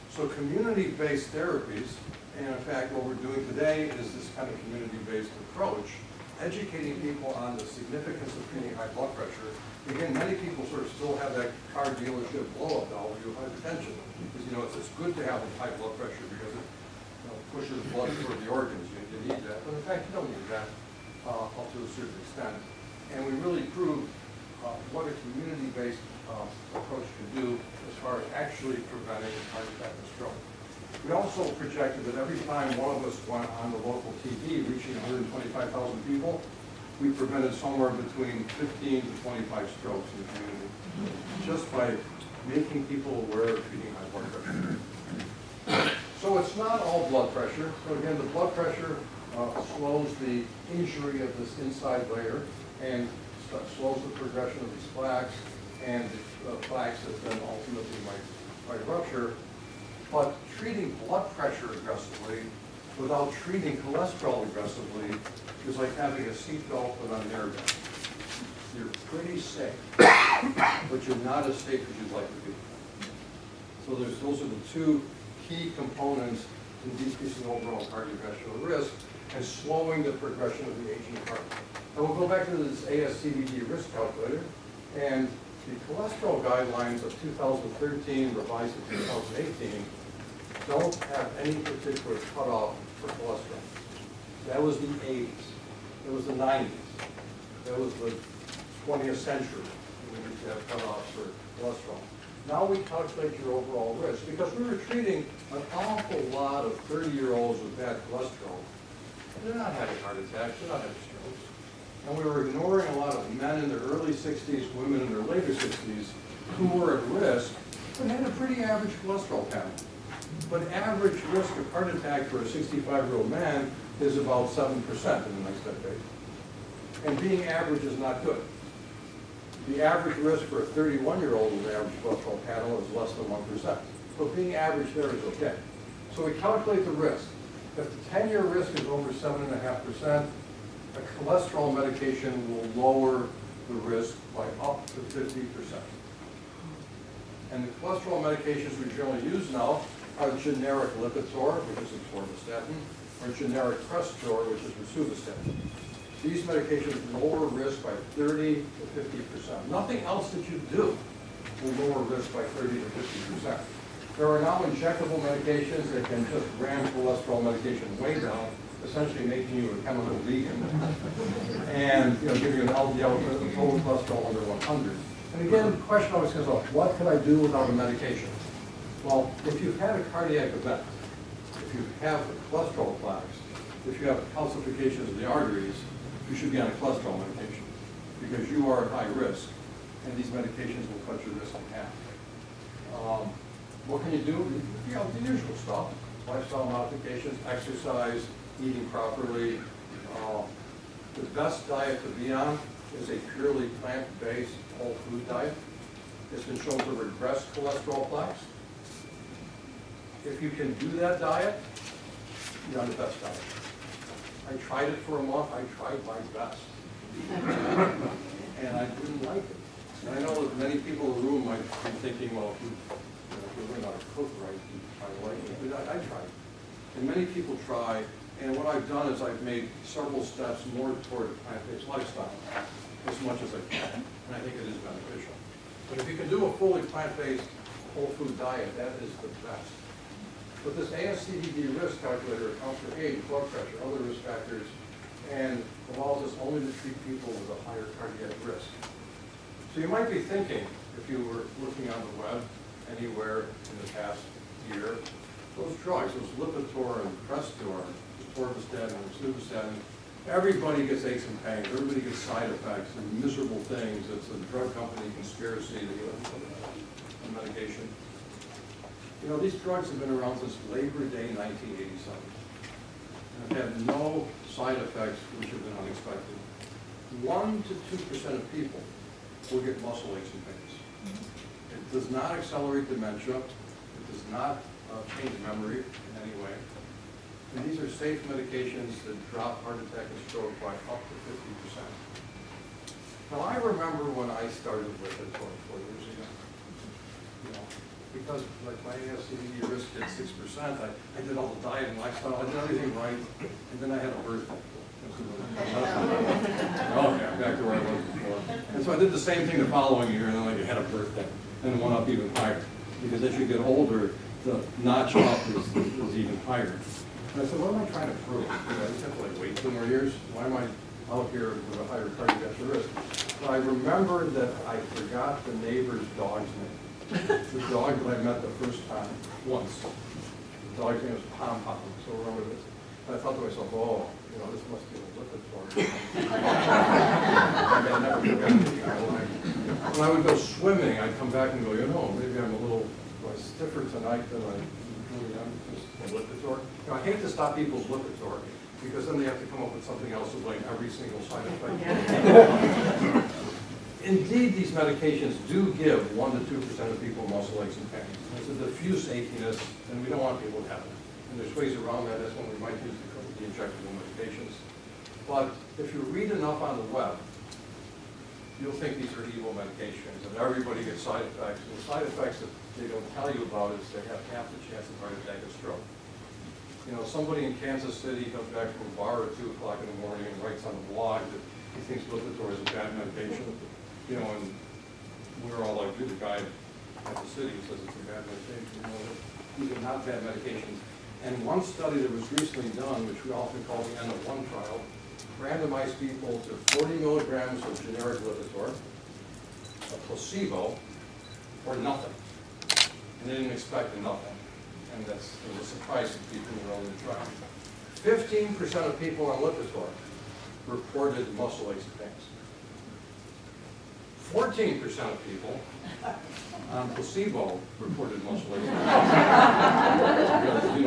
So community-based therapies, and in fact what we're doing today is this kind of community-based approach, educating people on the significance of treating high blood pressure. Again, many people sort of still have that car dealership blow-up doll view of hypertension. Because, you know, it's good to have a high blood pressure because it pushes blood toward the organs. You need that. But in fact, you don't need that up to a certain extent. And we really proved what a community-based approach can do as far as actually preventing heart attack and stroke. We also projected that every time one of us went on the local TV, reaching 125,000 people, we prevented somewhere between 15 to 25 strokes in the community, just by making people aware of treating high blood pressure. So it's not all blood pressure. So again, the blood pressure slows the injury of this inside layer and slows the progression of these plaques, and the plaques that then ultimately might rupture. But treating blood pressure aggressively without treating cholesterol aggressively is like having a seatbelt put on an airbag. You're pretty safe, but you're not as safe as you'd like to be. So those are the two key components in decreasing overall cardiovascular risk and slowing the progression of the aging heart. And we'll go back to this ASCVD risk calculator, and the cholesterol guidelines of 2013 revised in 2018 don't have any particular cutoff for cholesterol. That was the 80s. It was the 90s. That was the 20th century when we used to have cutoffs for cholesterol. Now we calculate your overall risk because we were treating an awful lot of 30-year-olds with bad cholesterol They're not having heart attacks, they're not having strokes. And we were ignoring a lot of men in their early 60s, women in their later 60s, who were at risk, but had a pretty average cholesterol panel. But average risk of heart attack for a 65-year-old man is about 7% in the next decade. And being average is not good. The average risk for a 31-year-old with an average cholesterol panel is less than 1%. So being average there is okay. So we calculate the risk. If the 10-year risk is over 7.5%, a cholesterol medication will lower the risk by up to 50%. And the cholesterol medications we generally use now are generic Lipitor, which is atorvastatin, or generic Crestor, which is rosuvastatin. These medications lower risk by 30 to 50%. Nothing else that you do will lower risk by 30 to 50%. There are now injectable medications that can just ram cholesterol medication way down, essentially making you a chemical vegan, and give you an LDL, a total cholesterol under 100. And again, the question always comes up, what could I do without a medication? Well, if you've had a cardiac event, if you have cholesterol plaques, if you have calcifications of the arteries, you should be on a cholesterol medication because you are at high risk, and these medications will cut your risk in half. What can you do? The usual stuff, lifestyle modifications, exercise, eating properly. The best diet to be on is a purely plant-based whole food diet. It's been shown to regress cholesterol plaques. If you can do that diet, you're on the best diet. I tried it for a month. I tried my best. And I didn't like it. And I know that many people in the room might be thinking, well, if you learn how to cook right, you might like it. But I tried. And many people try. And what I've done is I've made several steps more toward a plant-based lifestyle, as much as I can. And I think it is beneficial. But if you can do a fully plant-based whole food diet, that is the best. But this ASCVD risk calculator accounts for age, blood pressure, other risk factors, and allows us only to treat people with a higher cardiac risk. So you might be thinking, if you were looking on the web anywhere in the past year, those drugs, those Lipitor and Crestor, atorvastatin and rosuvastatin, everybody gets aches and pains, everybody gets side effects and miserable things. It's a drug company conspiracy to get a medication. These drugs have been around since Labor Day 1987 and have had no side effects which have been unexpected. 1 to 2% of people will get muscle aches and pains. It does not accelerate dementia. It does not change memory in any way. And these are safe medications that drop heart attack and stroke by up to 50%. Now, I remember when I started with it 4 years ago. Because like my ASCVD risk at 6%, I did all the diet and lifestyle, I did everything right, and then I had a birthday. Okay, back to where I was before. And so I did the same thing the following year, and then I had a birthday, and it went up even higher. Because as you get older, the notch up is even higher. And I said, what am I trying to prove? I just have to wait 2 more years? Why am I out here with a higher cardiac risk? But I remembered that I forgot the neighbor's dog's name. The dog that I met the first time, once. The dog's name was Pom Pom, so I remember this. And I thought to myself, oh, this must be a Lipitor. I never forget it. When I would go swimming, I'd come back and go, maybe I'm a little stiffer tonight than I really am, just a Lipitor. I hate to stop people's Lipitor, because then they have to come up with something else to blame every single side effect. Indeed, these medications do give 1 to 2% of people muscle aches and pains. It's a diffuse achiness, and we don't want people to have it. And there's ways around that. That's when we might use the injectable medications. But if you read enough on the web, you'll think these are evil medications, and everybody gets side effects. And the side effects that they don't tell you about is they have half the chance of heart attack and stroke. Somebody in Kansas City comes back from a bar at 2 o'clock in the morning and writes on the blog that he thinks Lipitor is a bad medication. And we're all like, the guy at the city says it's a bad medication. These are not bad medications. And one study that was recently done, which we often call the N-of-1 trial, randomized people to 40 milligrams of generic Lipitor, a placebo, or nothing. And they didn't expect nothing. And it was a surprise to people who were on the trial. 15% of people on Lipitor reported muscle aches and pains. 14% of people on placebo reported muscle aches and pains.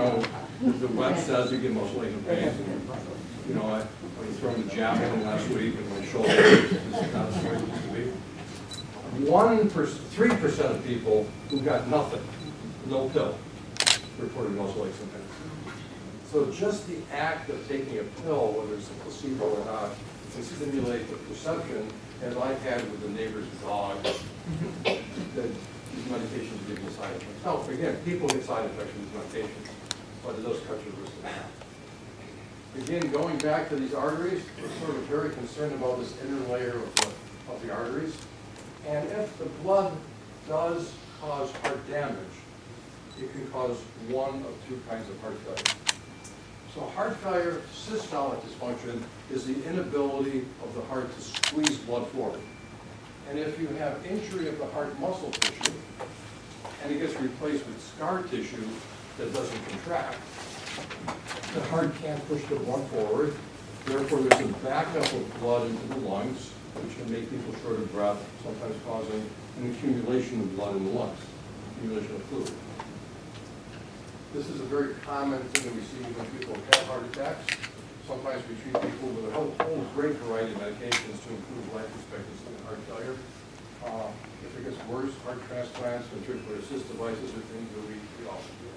Because, the web says you get muscle aches and pains. And, I was throwing the javelin last week and my shoulder is not as straight as it used to be. 3% of people who got nothing, no pill, reported muscle aches and pains. So just the act of taking a pill, whether it's a placebo or not, can stimulate the perception, as I had with the neighbor's dog, that these medications give you side effects. Now, again, people get side effects from these medications, but it does cut your risk of death. Again, going back to these arteries, we're sort of very concerned about this inner layer of the arteries. And if the blood does cause heart damage, it can cause one of two kinds of heart failure. So heart failure, systolic dysfunction, is the inability of the heart to squeeze blood forward. And if you have injury of the heart muscle tissue, and it gets replaced with scar tissue that doesn't contract, the heart can't push the blood forward. Therefore, there's a backup of blood into the lungs, which can make people short of breath, sometimes causing an accumulation of blood in the lungs, accumulation of fluid. This is a very common thing that we see when people have heart attacks. Sometimes we treat people with a whole great variety of medications to improve life expectancy and heart failure. If it gets worse, heart transplants, ventricular assist devices are things that we also do.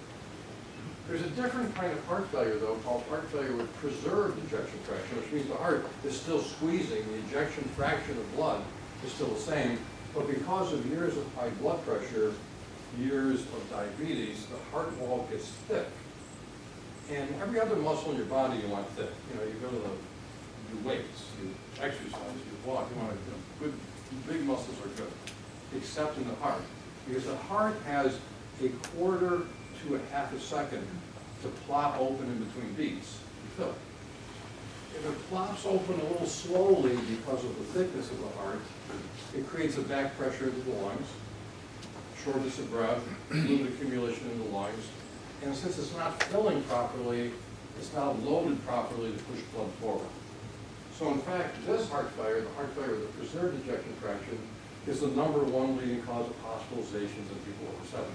There's a different kind of heart failure, though, called heart failure with preserved ejection fraction, which means the heart is still squeezing. The ejection fraction of blood is still the same, but because of years of high blood pressure, years of diabetes, the heart wall gets thick. And every other muscle in your body you want thick. You go to do weights, you exercise, you walk, you want good, big muscles are good, except in the heart. Because the heart has a quarter to a half a second to plop open in between beats to fill. If it plops open a little slowly because of the thickness of the heart, it creates a back pressure into the lungs, shortness of breath, fluid accumulation in the lungs, and since it's not filling properly, it's not loaded properly to push blood forward. So in fact, this heart failure, the heart failure with a preserved ejection fraction, is the #1 leading cause of hospitalizations in people over 70.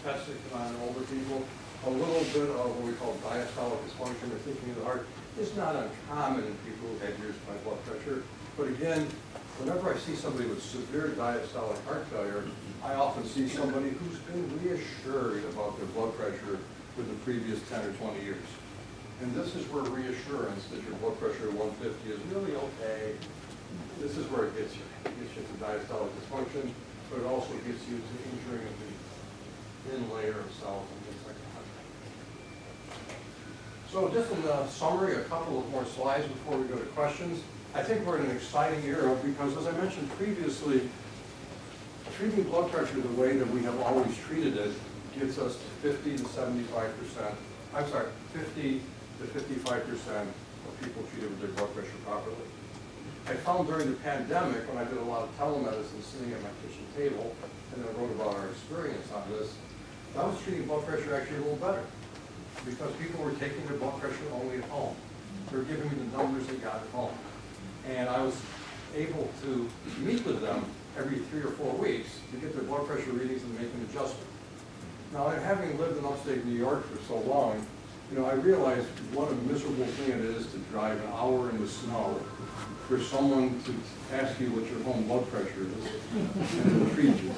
Testing on older people, a little bit of what we call diastolic dysfunction or thickening of the heart is not uncommon in people who had years of high blood pressure. But again, whenever I see somebody with severe diastolic heart failure, I often see somebody who's been reassured about their blood pressure with the previous 10 or 20 years. And this is where reassurance that your blood pressure at 150 is really okay. This is where it gets you. It gets you to diastolic dysfunction, but it also gets you to injuring of the thin layer of cells and things like that. So just in the summary, a couple of more slides before we go to questions. I think we're in an exciting era because, as I mentioned previously, treating blood pressure the way that we have always treated it gets us to 50 to 55%. I'm sorry, 50 to 55% of people treated with their blood pressure properly. I found during the pandemic, when I did a lot of telemedicine sitting at my kitchen table, and I wrote about our experience on this, I was treating blood pressure actually a little better because people were taking their blood pressure only at home. They were giving me the numbers they got at home. And I was able to meet with them every 3 or 4 weeks to get their blood pressure readings and make an adjustment. Now, having lived in upstate New York for so long, I realized what a miserable thing it is to drive an hour in the snow for someone to ask you what your home blood pressure is and to treat you.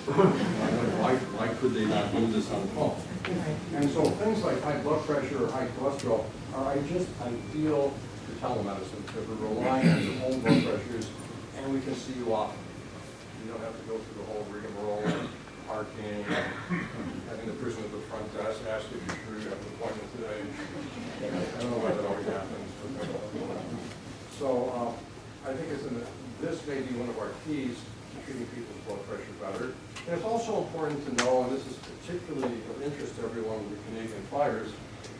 Why could they not do this on the phone? And so things like high blood pressure or high cholesterol are just ideal for telemedicine because we're relying on your home blood pressures and we can see you often. You don't have to go through the whole rigmarole of parking, having the person at the front desk ask if you're sure you have an appointment today. I don't know why that always happens. So I think this may be one of our keys to treating people's blood pressure better. And it's also important to know, and this is particularly of interest to everyone with the Canadian fires,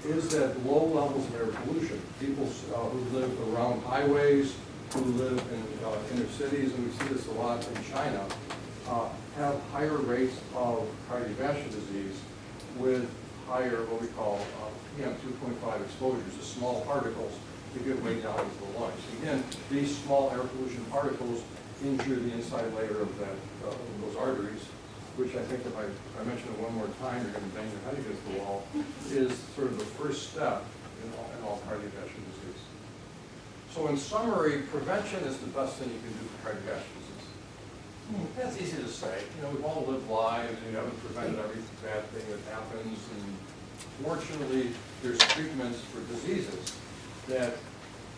is that low levels of air pollution. People who live around highways, who live in inner cities, and we see this a lot in China, have higher rates of cardiovascular disease with higher, what we call PM 2.5 exposures, the small particles that get way down into the lungs. Again, these small air pollution particles injure the inside layer of those arteries, which I think if I mention it one more time, you're going to bang your head against the wall, is sort of the first step in all cardiovascular disease. So in summary, prevention is the best thing you can do for cardiovascular disease. That's easy to say. You know, we've all lived lives and you haven't prevented every bad thing that happens. And fortunately, there's treatments for diseases that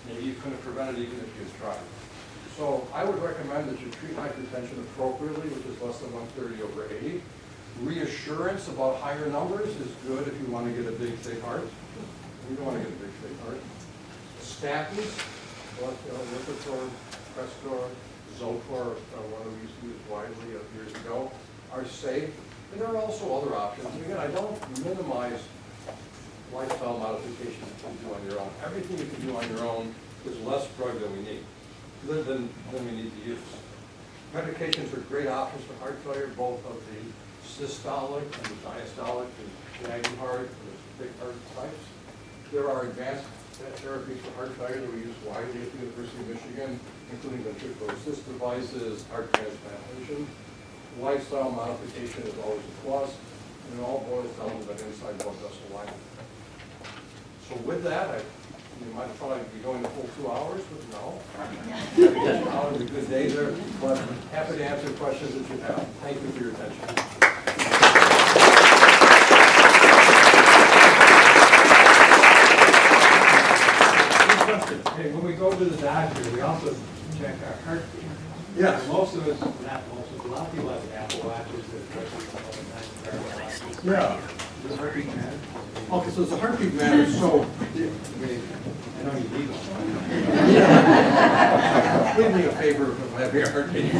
maybe you couldn't have prevented even if you had tried. So I would recommend that you treat hypertension appropriately, which is less than 130/80. Reassurance about higher numbers is good if you want to get a big, thick heart. You don't want to get a big, thick heart. Statins, Lipitor, Crestor, Zocor, one we used to use widely years ago, are safe. And there are also other options. And again, I don't minimize lifestyle modifications you can do on your own. Everything you can do on your own is less drug than we need, than we need to use. Medications are great options for heart failure, both of the systolic and the diastolic, the lagging heart, and the big heart types. There are advanced therapies for heart failure that we use widely at the University of Michigan, including ventricular assist devices, heart transplantation. Lifestyle modification is always a plus, and it all boils down to that inside blood vessel lining. So with that, you might have thought I'd be going the full 2 hours, but no. It was a good day there, but happy to answer questions that you have. Thank you for your attention. Okay, when we go to the doctor, we also check our heartbeat. Yes. Most of us, not most of us, a lot of people have Apple Watches that Yeah. does heartbeat matter? Okay, so it's a heartbeat matters. So, I know you need them. leave me a favor if I have your heartbeat.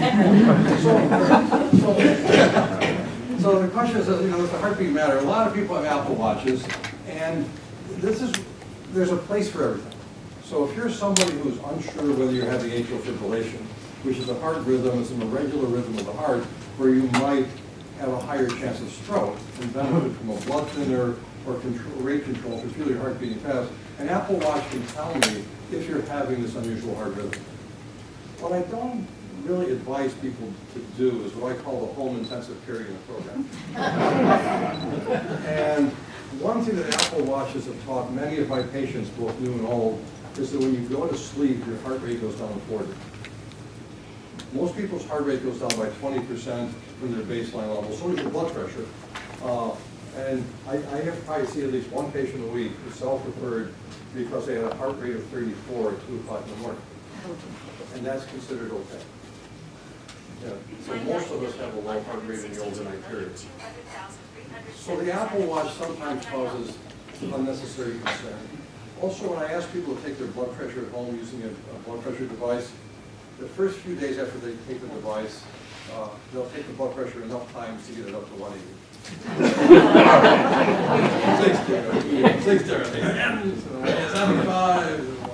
So the question is, does the heartbeat matter? A lot of people have Apple Watches, and there's a place for everything. So if you're somebody who's unsure whether you're having atrial fibrillation, which is a heart rhythm, it's an irregular rhythm of the heart, where you might have a higher chance of stroke and benefit from a blood thinner or rate control if you feel your heart beating fast, an Apple Watch can tell me if you're having this unusual heart rhythm. What I don't really advise people to do is what I call the home intensive care unit program. And one thing that Apple Watches have taught many of my patients, both new and old, is that when you go to sleep, your heart rate goes down to 40. Most people's heart rate goes down by 20% from their baseline level. So does your blood pressure. And I have probably seen at least one patient a week who's self-referred because they had a heart rate of 34 at 2 o'clock in the morning. And that's considered okay. Yeah. So most of us have a low heart rate in the overnight period. So the Apple Watch sometimes causes unnecessary concern. Also, when I ask people to take their blood pressure at home using a blood pressure device, the first few days after they take the device, they'll take the blood pressure enough times to get it up to 180. 75.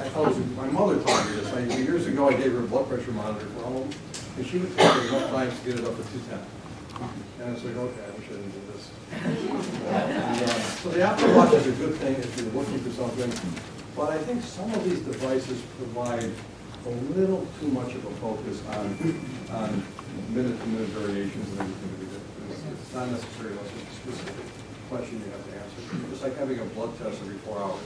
I told you, my mother taught me this. Years ago, I gave her a blood pressure monitor for home, and she would take it enough times to get it up to 210. And I was like, okay, I wish I didn't do this. So the Apple Watch is a good thing if you're looking for something, but I think some of these devices provide a little too much of a focus on minute-to-minute variations and everything that we do. It's not necessarily a specific question you have to answer. It's like having a blood test every 4 hours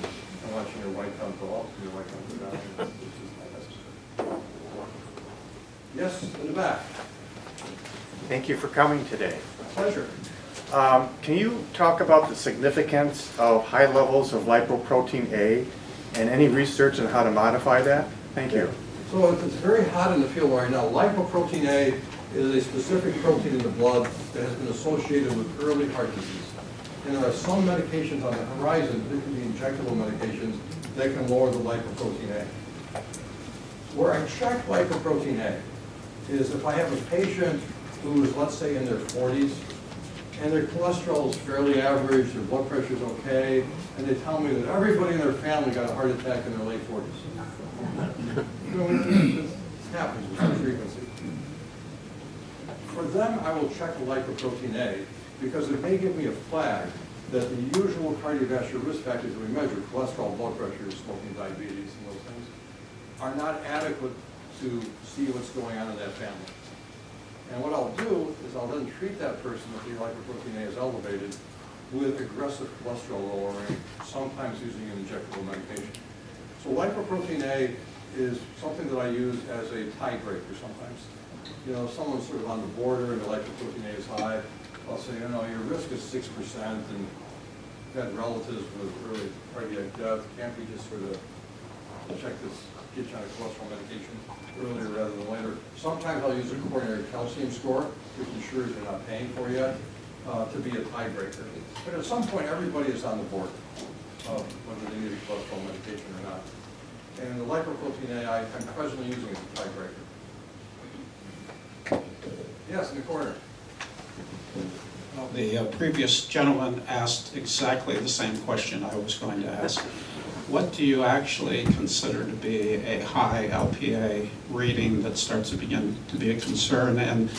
and watching your white count go up and your white count go down. It's just not necessary. Yes, in the back. Thank you for coming today. Pleasure. Can you talk about the significance of high levels of lipoprotein A and any research on how to modify that? Thank you. So it's very hot in the field right now. Lipoprotein A is a specific protein in the blood that has been associated with early heart disease. And there are some medications on the horizon, particularly injectable medications, that can lower the lipoprotein A. Where I check lipoprotein A is if I have a patient who is, let's say, in their 40s, and their cholesterol is fairly average, their blood pressure is okay, and they tell me that everybody in their family got a heart attack in their late 40s. It happens with some frequency. For them, I will check the lipoprotein A, because it may give me a flag that the usual cardiovascular risk factors that we measure, cholesterol, blood pressure, smoking, diabetes, and those things, are not adequate to see what's going on in that family. And what I'll do is I'll then treat that person if the lipoprotein A is elevated with aggressive cholesterol lowering, sometimes using an injectable medication. So lipoprotein A is something that I use as a tiebreaker sometimes. You know, if someone's sort of on the border and the lipoprotein A is high, I'll say, you know, your risk is 6% and you've had relatives with early cardiac death. Can't we just sort of check this, get you on a cholesterol medication earlier rather than later? Sometimes I'll use a coronary calcium score, which ensures they're not paying for yet, to be a tiebreaker. But at some point, everybody is on the board of whether they need a cholesterol medication or not. And the lipoprotein A, I'm presently using as a tiebreaker. Yes, in the corner. Well, the previous gentleman asked exactly the same question I was going to ask. What do you actually consider to be a high LPA reading that starts to begin to be a concern? And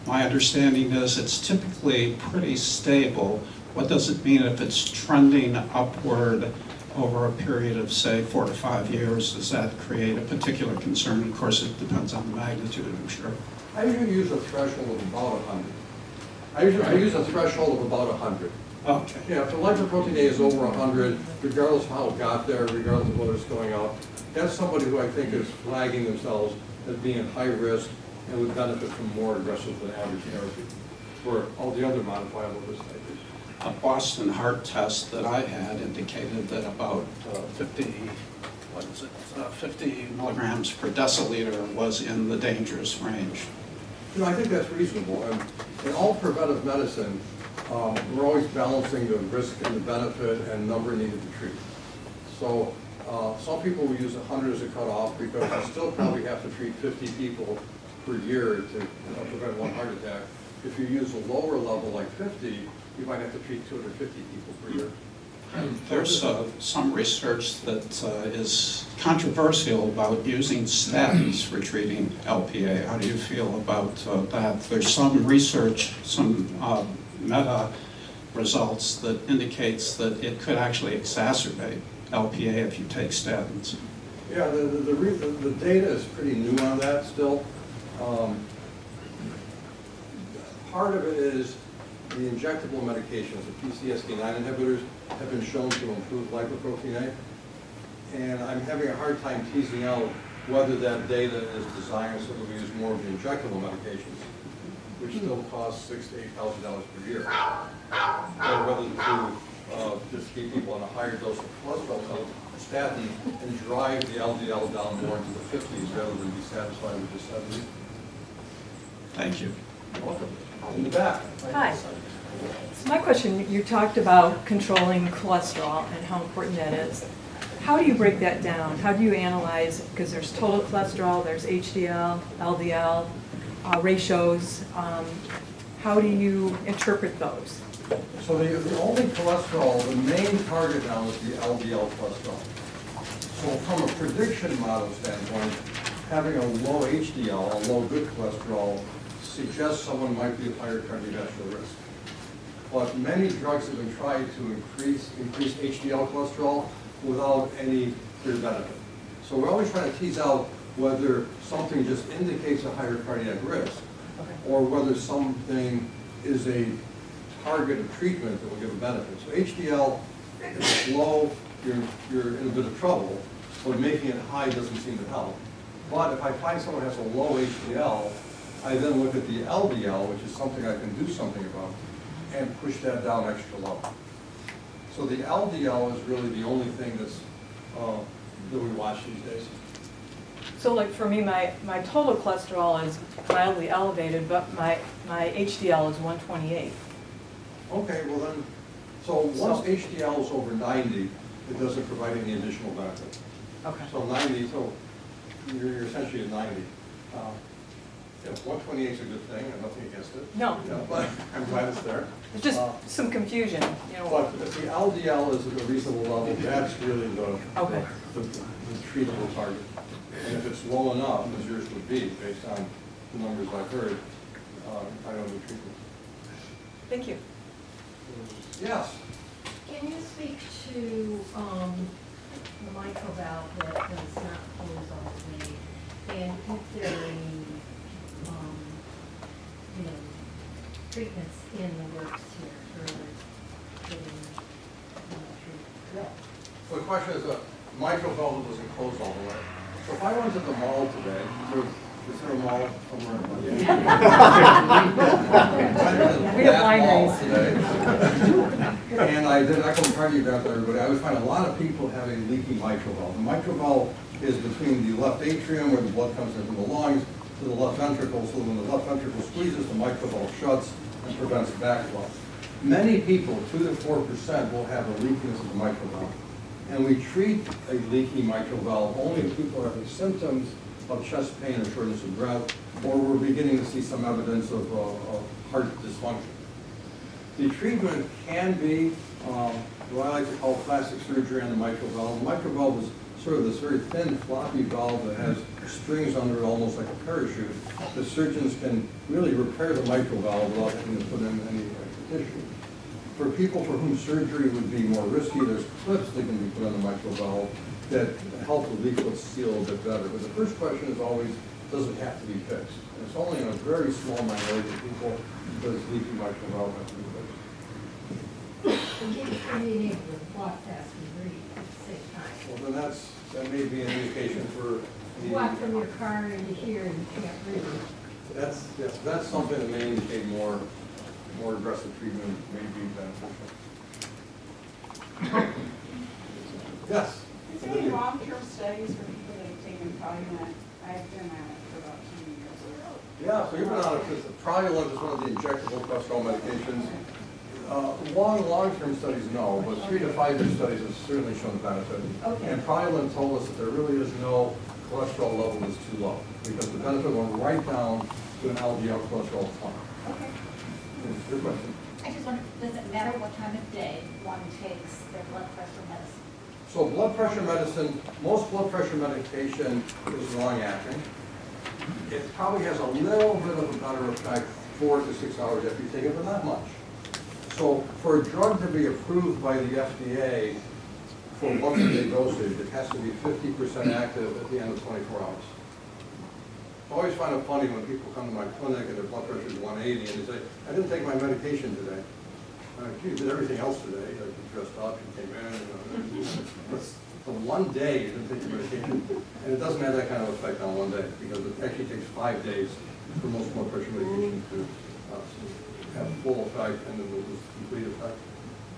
my understanding is it's typically pretty stable. What does it mean if it's trending upward over a period of, say, 4 to 5 years? Does that create a particular concern? Of course, it depends on the magnitude, I'm sure. I usually use a threshold of about 100. I use a threshold of about 100. Okay. Yeah, if the lipoprotein A is over 100, regardless of how it got there, regardless of whether it's going up, that's somebody who I think is flagging themselves as being at high risk and would benefit from more aggressive than average therapy for all the other modifiable risk factors. A Boston heart test that I had indicated that about 50 milligrams per deciliter was in the dangerous range. You know, I think that's reasonable. And in all preventive medicine, we're always balancing the risk and the benefit and number needed to treat. So some people will use 100 as a cutoff because you still probably have to treat 50 people per year to prevent one heart attack. If you use a lower level like 50, you might have to treat 250 people per year. There's some research that is controversial about using statins for treating LPA. How do you feel about that? There's some research, some meta results that indicates that it could actually exacerbate LPA if you take statins. Yeah, the data is pretty new on that still. Part of it is the injectable medications, the PCSK9 inhibitors, have been shown to improve lipoprotein A. And I'm having a hard time teasing out whether that data is designed so that we use more of the injectable medications, which still cost $6,000 to $8,000 per year, or whether to just keep people on a higher dose of cholesterol statin and drive the LDL down more into the 50s rather than be satisfied with the 70s. Thank you. You're welcome. In the back. Hi. So my question, you talked about controlling cholesterol and how important that is. How do you break that down? How do you analyze, because there's total cholesterol, there's HDL, LDL, ratios. How do you interpret those? So the only cholesterol, the main target now is the LDL cholesterol. So from a prediction model standpoint, having a low HDL, a low good cholesterol, suggests someone might be at higher cardiovascular risk. But many drugs have been tried to increase HDL cholesterol without any clear benefit. So we're always trying to tease out whether something just indicates a higher cardiac risk, or whether something is a target of treatment that will give a benefit. So HDL, if it's low, you're in a bit of trouble, but making it high doesn't seem to help. But if I find someone has a low HDL, I then look at the LDL, which is something I can do something about, and push that down extra low. So the LDL is really the only thing that's that we watch these days. So like for me, my total cholesterol is mildly elevated, but my HDL is 128. Okay, well then, so once HDL is over 90, it doesn't provide any additional benefit. Okay. So 90, so you're essentially at 90. Yeah, 128 is a good thing, I'm nothing against it. No. Yeah, but I'm glad it's there. It's just some confusion, you know. But if the LDL is at a reasonable level, that's really the treatable target. And if it's low enough, as yours would be, based on the numbers I've heard, I don't need treatment. Thank you. Yes. Can you speak to the mitral valve that does not close all the way? And if there are any, treatments in the works here for getting treated? So the question is, mitral valve doesn't close all the way. So if I went to the mall today, is there a mall somewhere? We have wineries. Today, and I did echocardiogram to everybody. I would find a lot of people having leaky mitral valve. The mitral valve is between the left atrium, where the blood comes into the lungs, to the left ventricle. So when the left ventricle squeezes, the mitral valve shuts and prevents backflow. Many people, 2 to 4%, will have a leakiness of the mitral valve. And we treat a leaky mitral valve only if people are having symptoms of chest pain or shortness of breath, or we're beginning to see some evidence of heart dysfunction. The treatment can be what I like to call plastic surgery on the mitral valve. The mitral valve is sort of this very thin, floppy valve that has strings under it, almost like a parachute. The surgeons can really repair the mitral valve without having to put in any extra tissue. For people for whom surgery would be more risky, there's clips that can be put on the mitral valve that help the leaflets seal a bit better. But the first question is always, does it have to be fixed? And it's only in a very small minority of people does leaky mitral valve have to be fixed. And being able to walk fast and breathe at the same time. Well, then that may be an indication for Walk from your car into here and you can't breathe. that's something that may indicate more aggressive treatment may be beneficial. Yes? Is there any long-term studies for people that have taken Praluent? I've been on it for about 2 years. Yeah, so you've been on it, because Praluent is one of the injectable cholesterol medications. Long-term studies, no, but 3 to 5 year studies have certainly shown benefit. Okay. And Praluent told us that there really is no cholesterol level is too low, because the benefit went right down to an LDL cholesterol fund. Okay. Good question. I just wonder, does it matter what time of day one takes their blood pressure medicine? So blood pressure medicine, most blood pressure medication is long-acting. It probably has a little bit of a better effect 4 to 6 hours after you take it, but not much. So for a drug to be approved by the FDA for once-a-day dosage, it has to be 50% active at the end of 24 hours. I always find it funny when people come to my clinic and their blood pressure is 180 and they say, I didn't take my medication today. You did everything else today. Like you dressed up, you came in. But for one day, you didn't take your medication. And it doesn't have that kind of effect on one day, because it actually takes 5 days for most blood pressure medications to have full effect and then lose complete effect.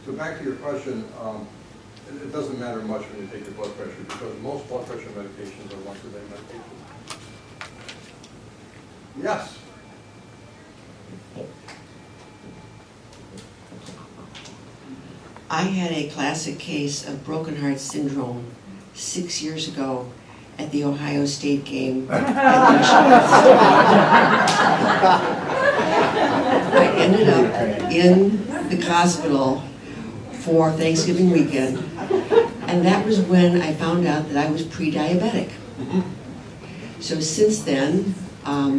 So back to your question, it doesn't matter much when you take your blood pressure, because most blood pressure medications are once-a-day medications. Yes? I had a classic case of broken heart syndrome 6 years ago at the Ohio State game. I ended up in the hospital for Thanksgiving weekend, and that was when I found out that I was pre-diabetic. So since then,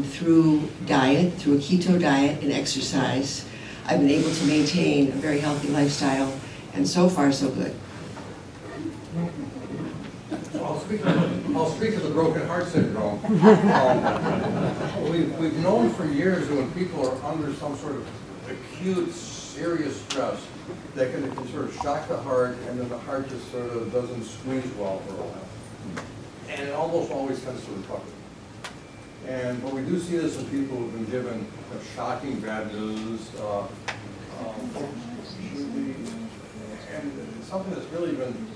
through diet, through a keto diet and exercise, I've been able to maintain a very healthy lifestyle, and so far so good. I'll speak to the broken heart syndrome. We've known for years that when people are under some sort of acute, serious stress, that can sort of shock the heart, and then the heart just sort of doesn't squeeze well for a while. And it almost always tends to recover. But we do see this in people who've been given shocking bad news, and it's something that's really been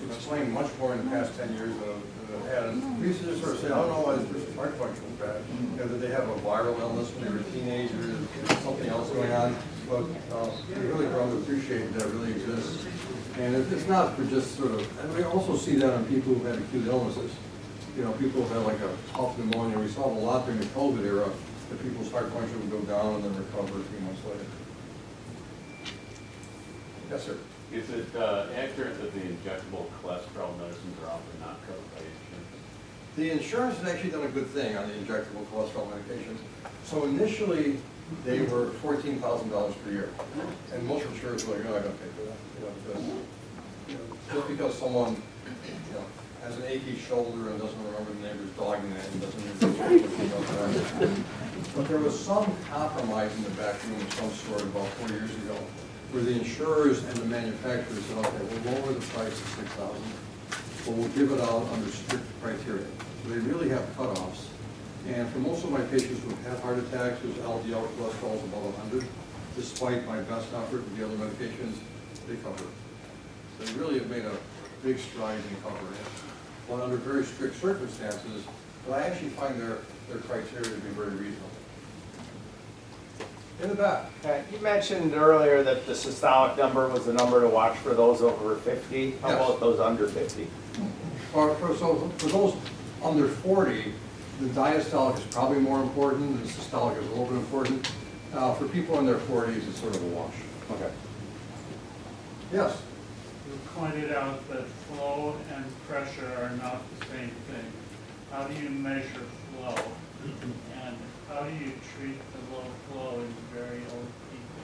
explained much more in the past 10 years than it had. And we used to just sort of say, I don't know why this person's heart function is bad. That they have a viral illness when they were teenagers, something else going on. But we really grown to appreciate that really exists. And it's not for just sort of, and we also see that in people who've had acute illnesses. People who've had like a tough pneumonia. We saw it a lot during the COVID era, that people's heart function would go down and then recover a few months later. Yes, sir. Is it accurate that the injectable cholesterol medicines are often not covered by insurance? The insurance has actually done a good thing on the injectable cholesterol medications. So initially, they were $14,000 per year. And most insurers were like, you're not gonna pay for that, because, just because someone, has an achy shoulder and doesn't remember the neighbor's dog name, doesn't even. But there was some compromise in the back room of some sort about 4 years ago, where the insurers and the manufacturers said, okay, we'll lower the price to $6,000, but we'll give it out under strict criteria. So they really have cutoffs. And for most of my patients who have had heart attacks, whose LDL cholesterol is above 100, despite my best effort with the other medications, they cover it. So they really have made a big stride in covering it. But under very strict circumstances, but I actually find their criteria to be very reasonable. In the back. You mentioned earlier that the systolic number was the number to watch for those over 50. How Yes. about those under 50? So for those under 40, the diastolic is probably more important, the systolic is a little bit important. For people in their 40s, it's sort of a wash. Okay. Yes? You pointed out that flow and pressure are not the same thing. How do you measure flow? And how do you treat the low flow in very old people?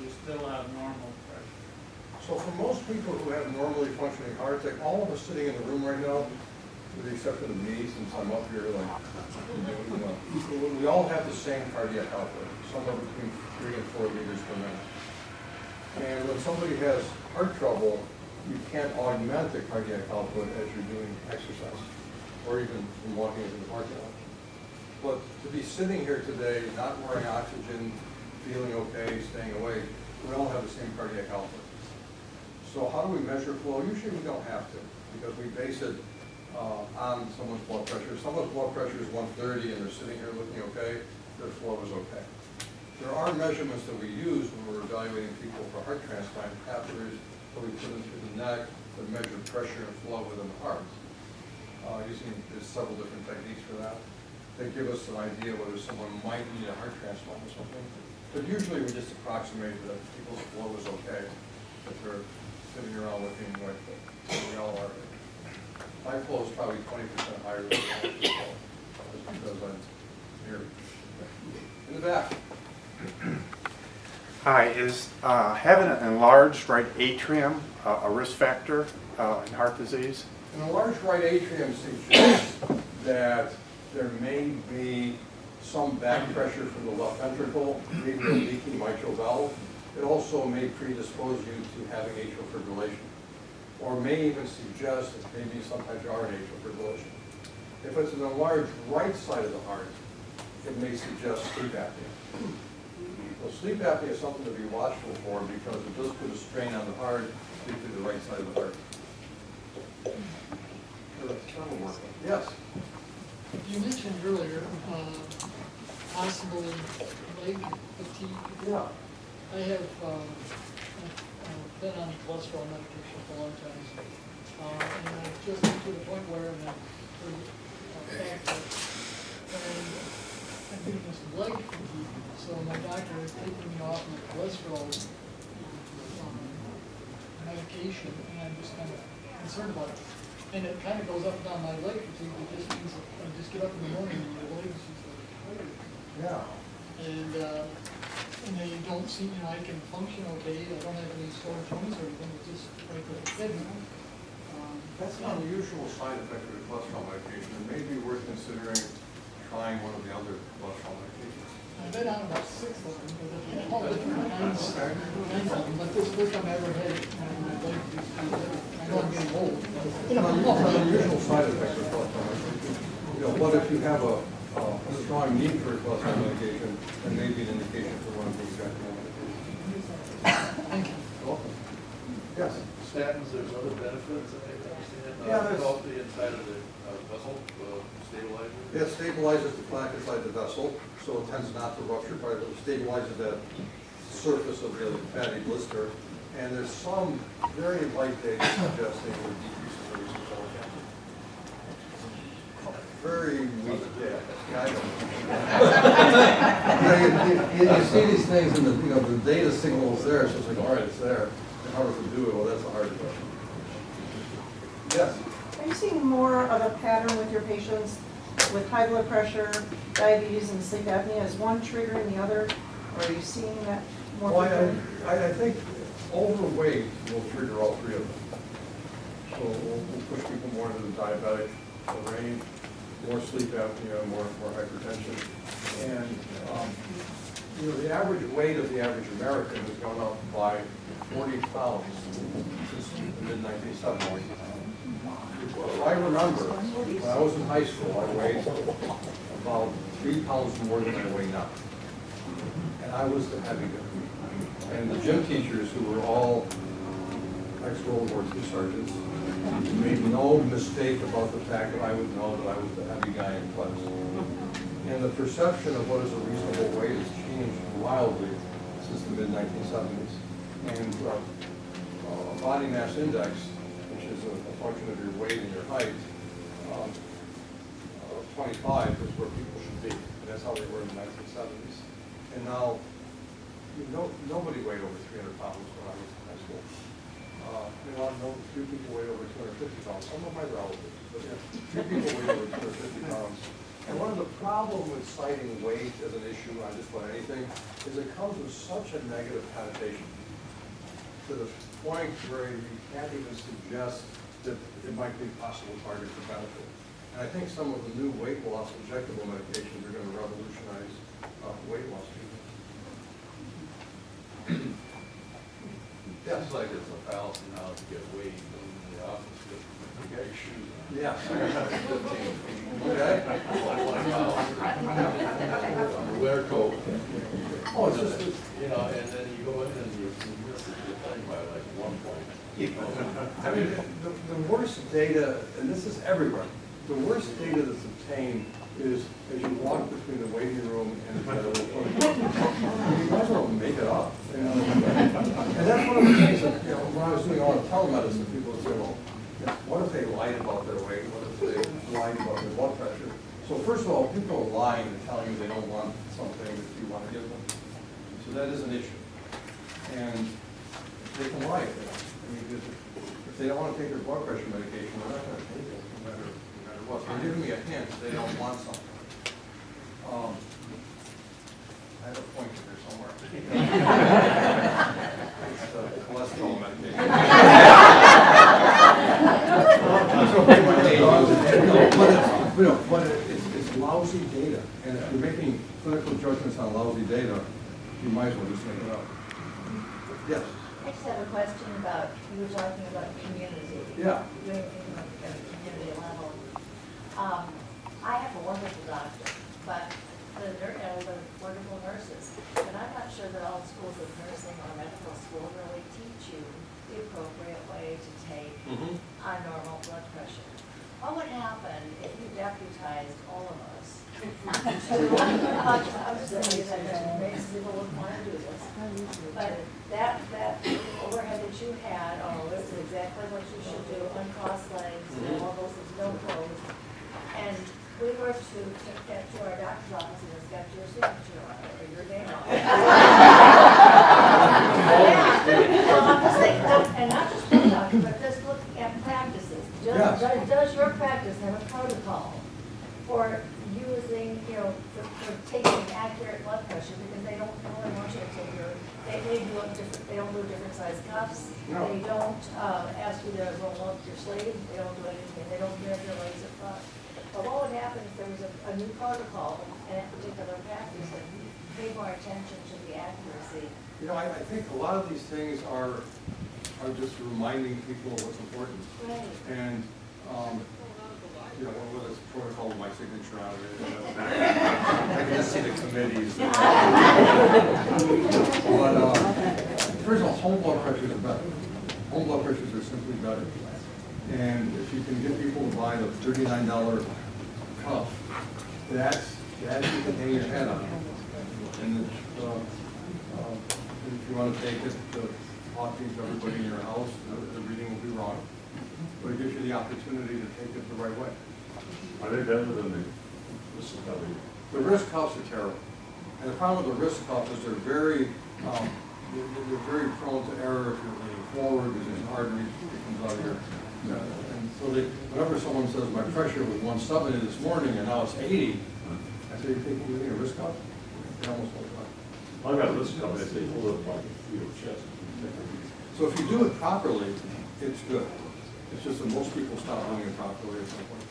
You still have normal pressure. So for most people who have normally functioning heart attack, all of us sitting in the room right now, with the exception of me, since I'm up here, we all have the same cardiac output, somewhere between 3 and 4 liters per minute. And when somebody has heart trouble, you can't augment the cardiac output as you're doing exercise, or even from walking into the parking lot. But to be sitting here today, not wearing oxygen, feeling okay, staying awake, we all have the same cardiac output. So how do we measure flow? Usually we don't have to, because we base it on someone's blood pressure. If someone's blood pressure is 130 and they're sitting here looking okay, their flow is okay. There are measurements that we use when we're evaluating people for heart transplant, catheters that we put into the neck that measure pressure and flow within the heart. There's several different techniques for that. They give us an idea whether someone might need a heart transplant or something. But usually we just approximate that people's flow is okay, if they're sitting around looking like we all are. My flow is probably 20% higher than most people, just because I'm here. In the back. Hi, is having an enlarged right atrium a risk factor in heart disease? An enlarged right atrium suggests that there may be some back pressure from the left ventricle, maybe a leaky mitral valve. It also may predispose you to having atrial fibrillation, or may even suggest that maybe sometimes you are in atrial fibrillation. If it's an enlarged right side of the heart, it may suggest sleep apnea. So sleep apnea is something to be watchful for because it does put a strain on the heart, particularly the right side of the heart. Yes? You mentioned earlier possible leg fatigue. Yeah. I have been on cholesterol medication for a long time, and I've just to the point where I'm getting this leg fatigue. So my doctor is taking me off my cholesterol medication, and I'm just kind of concerned about it. And it kind of goes up and down my leg fatigue. It just means that I just get up in the morning and my legs just like tired. Yeah. And they don't seem, I can function okay. I don't have any sore joints or anything. It's just like a head. That's an unusual side effect of the cholesterol medication. It may be worth considering trying one of the other cholesterol medications. I've been on about 6 of them, but all different kinds of them. But this is the first time I ever had it. And my leg just, I know I'm getting old. It's an unusual side effect of cholesterol medication. What if you have a strong need for a cholesterol medication, there may be an indication for one of these kinds of medications. Thank you. You're welcome. Yes? Statins, there's other benefits, I understand. Yeah, there's- Help the inside of the vessel, stabilizer. It stabilizes the plaque inside the vessel, so it tends not to rupture, but it stabilizes that surface of the fatty blister. And there's some very light data suggesting it decreases the risk of colon cancer. Very weak data. Yeah, I know. You see these things and the data signal is there, so it's like, all right, it's there. And how does it do it? Well, that's a hard question. Yes? Are you seeing more of a pattern with your patients with high blood pressure, diabetes, and sleep apnea? Is one triggering the other? Or are you seeing that more Well, frequently? I think overweight will trigger all three of them. So we'll push people more into the diabetic range, more sleep apnea, more hypertension. And, you know, the average weight of the average American has gone up by 40 pounds since the mid-1970s. I remember when I was in high school, I weighed about 3 pounds more than I weigh now. And I was the heavy guy. And the gym teachers, who were all ex-World War II sergeants, made no mistake about the fact that I would know that I was the heavy guy in class. And the perception of what is a reasonable weight has changed wildly since the mid-1970s. And body mass index, which is a function of your weight and your height, 25 is where people should be. And that's how they were in the 1970s. And now, nobody weighed over 300 pounds when I was in high school. I know a few people weighed over 250 pounds, some of my relatives, but yeah, few people weighed over 250 pounds. And one of the problems with citing weight as an issue on just about anything is it comes with such a negative connotation to the point where you can't even suggest that it might be a possible target for benefit. And I think some of the new weight loss injectable medications are going to revolutionize weight loss treatment. Yes, like it's a fallacy now to get weight in the office with the guy's shoes on. Yeah. 15 feet. Okay. Wear a coat. Oh, it's just, And then you go in and you miss the thing by like 1 point. I mean, the worst data, and this is everywhere, the worst data that's obtained is as you walk between the waiting room and the medical clinic. You might as well make it up. And that's one of the things that, when I was doing all the telemedicine, people would say, well, what if they lied about their weight? What if they lied about their blood pressure? So first of all, people are lying and telling you they don't want something that you want to give them. So that is an issue. And they can lie if they want. I mean, if they don't want to take their blood pressure medication, they're not going to take it, no matter what. They're giving me a hint they don't want something. I have a pointer here somewhere. It's the cholesterol medication. But it's lousy data, and if you're making clinical judgments on lousy data, you might as well just make it up. Yes? I just have a question about, you were talking about community. Yeah. Doing things like at the community level. I have a wonderful doctor, but the wonderful nurses. And I'm not sure that all schools of nursing or medical school really teach you the appropriate way to take a normal blood pressure. What would happen if you deputized all of us? I'm just saying that maybe people wouldn't want to do this. But that overhead that you had, this is exactly what you should do, uncross legs, all those things, no clothes. And we were to get to our doctor's office and it's got your signature on it, or your name on it. Well, I'm just saying, and not just one doctor, but just look at practices. Does your practice have a protocol for using, for taking accurate blood pressure? Because they don't really want you to take they don't do different size cuffs. No. They don't ask you to roll up your sleeves. They don't do anything. They don't measure your legs up front. But what would happen if there was a new protocol in a particular practice and pay more attention to the accuracy? I think a lot of these things are just reminding people of what's important. Right. And, whether it's protocol with my signature on it, I can just see the committees. But, first of all, home blood pressures are better. Home blood pressures are simply better. And if you can get people to buy the $39 cuff, that you can hang your head on. And if you want to take it to talking to everybody in your house, the reading will be wrong. But it gives you the opportunity to take it the right way. Are they better than the wrist cuff? The wrist cuffs are terrible. And the problem with the wrist cuff is they're very prone to error if you're leaning forward, because there's an artery that comes out of your. And so whenever someone says my pressure was 170 this morning and now it's 80, I say, you're using a wrist cuff? They almost won't. I've got a list coming, I say, hold up, like, chest. So if you do it properly, it's good. It's just that most people stop doing it properly at some point.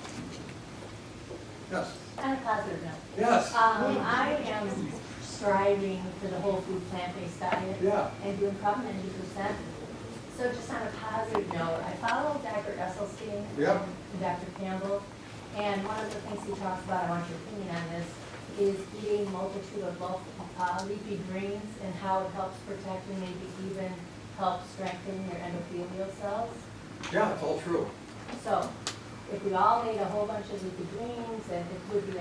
Yes? On a positive note. Yes. I am striving for the whole food plant-based diet. Yeah. And doing probably 90%. So just on a positive note, I follow Dr. Esselstyn Yep. and Dr. Campbell. And one of the things he talks about, I want your opinion on this, is eating multitude of leafy greens and how it helps protect and maybe even help strengthen your endothelial cells. Yeah, it's all true. So if we all ate a whole bunch of leafy greens, and it would be,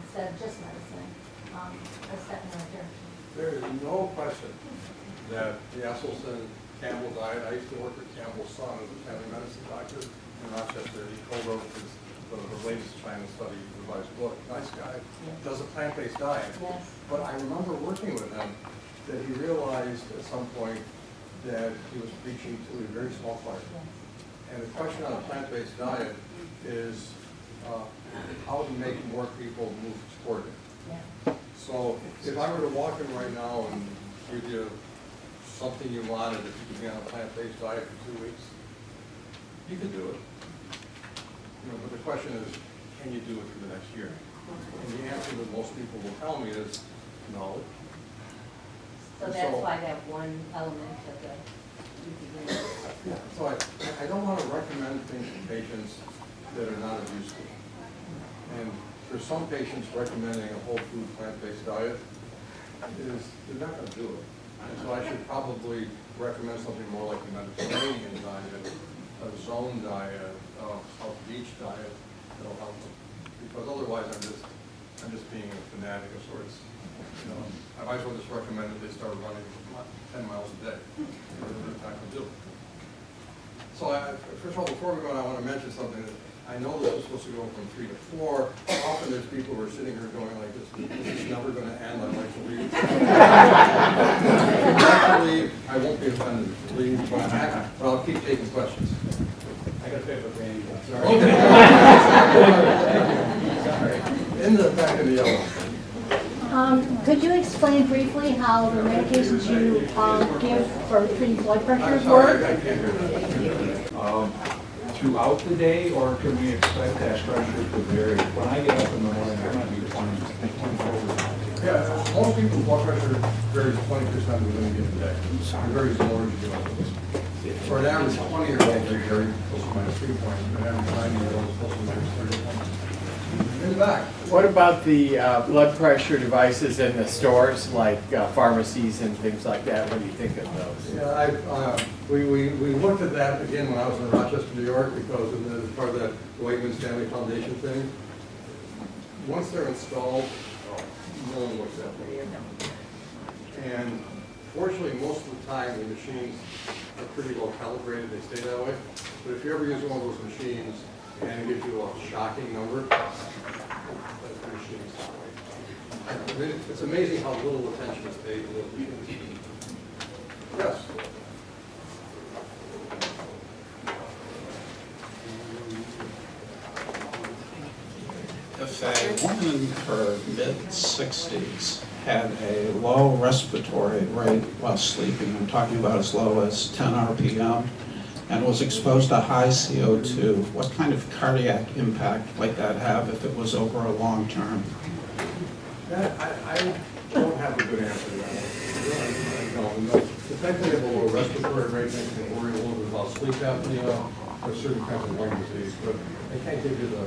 instead of just medicine, a step in the right direction. There is no question that the Esselstyn Campbell diet, I used to work with Campbell's son as a family medicine doctor in Rochester. He co-wrote the latest China study, revised book. Nice guy, does a plant-based diet. Yes. But I remember working with him that he realized at some point that he was preaching to a very small choir. And the question on a plant-based diet is how to make more people move toward it. Yeah. So if I were to walk in right now and give you something you wanted, if you could be on a plant-based diet for 2 weeks, you could do it. You know, but the question is, can you do it for the next year? And the answer that most people will tell me is no. So that's why that one element of the leafy greens. Yeah, so I don't want to recommend things to patients that are not used to. And for some patients, recommending a whole food plant-based diet is, they're not going to do it. And so I should probably recommend something more like a Mediterranean diet, a zone diet, a South Beach diet that'll help them. Because otherwise I'm just being a fanatic of sorts. You know, I might as well just recommend that they start running 10 miles a day. They're not going to do it. So first of all, before we go on, I want to mention something that I know this is supposed to go from 3 to 4. Often there's people who are sitting here going like this is never going to end, I'd like to leave. If I'd like to leave, I won't be offended to leave, but I'll keep taking questions. I got to pay for Randy. Sorry. Sorry. In the back of the yellow. Could you explain briefly how the medications you give for treating blood pressure I'm sorry, work? I can't hear that. Throughout the day, or can we expect that pressure to vary? When I get up in the morning, I might be 20 Yeah, most people's blood pressure varies 20% within a given day. It varies more as you go. For an average 20-year-old, they vary plus or minus 3 points. For an average 90-year-old, plus or minus 30 points. In the back. What about the blood pressure devices in the stores, like pharmacies and things like that? What do you think of those? Yeah, we looked at that again when I was in Rochester, New York, because as part of that Whiteman Stanley Foundation thing. Once they're installed, no one looks at them. And fortunately, most of the time, the machines are pretty well calibrated. They stay that way. But if you ever use one of those machines and it gives you a shocking number, that's the machine's that way. I mean, it's amazing how little attention is paid to those machines. Yes. If a woman in her mid-60s had a low respiratory rate while sleeping, I'm talking about as low as 10 RPM, and was exposed to high CO2, what kind of cardiac impact might that have if it was over a long term? I don't have a good answer to that. I don't. The fact that they have a low respiratory rate makes me worry a little bit about sleep apnea or certain kinds of lung disease, but I can't give you the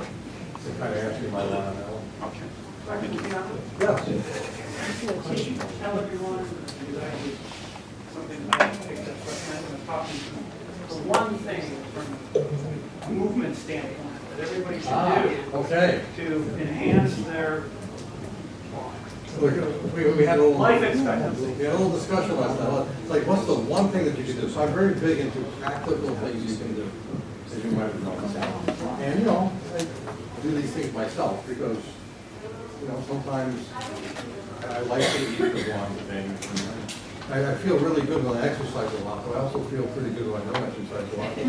kind of answer you might want on that one. Okay. Tell everyone something that I picked up from the topic. The one thing from a movement standpoint that everybody should do to enhance their We had a little life expectancy. We had a little discussion last night. It's like, what's the one thing that you can do? So I'm very big into practical things you can do, as you might have noticed. And, you know, I do these things myself because, you know, sometimes I like to eat the wrong thing. I feel really good when I exercise a lot, but I also feel pretty good when I don't exercise a lot. I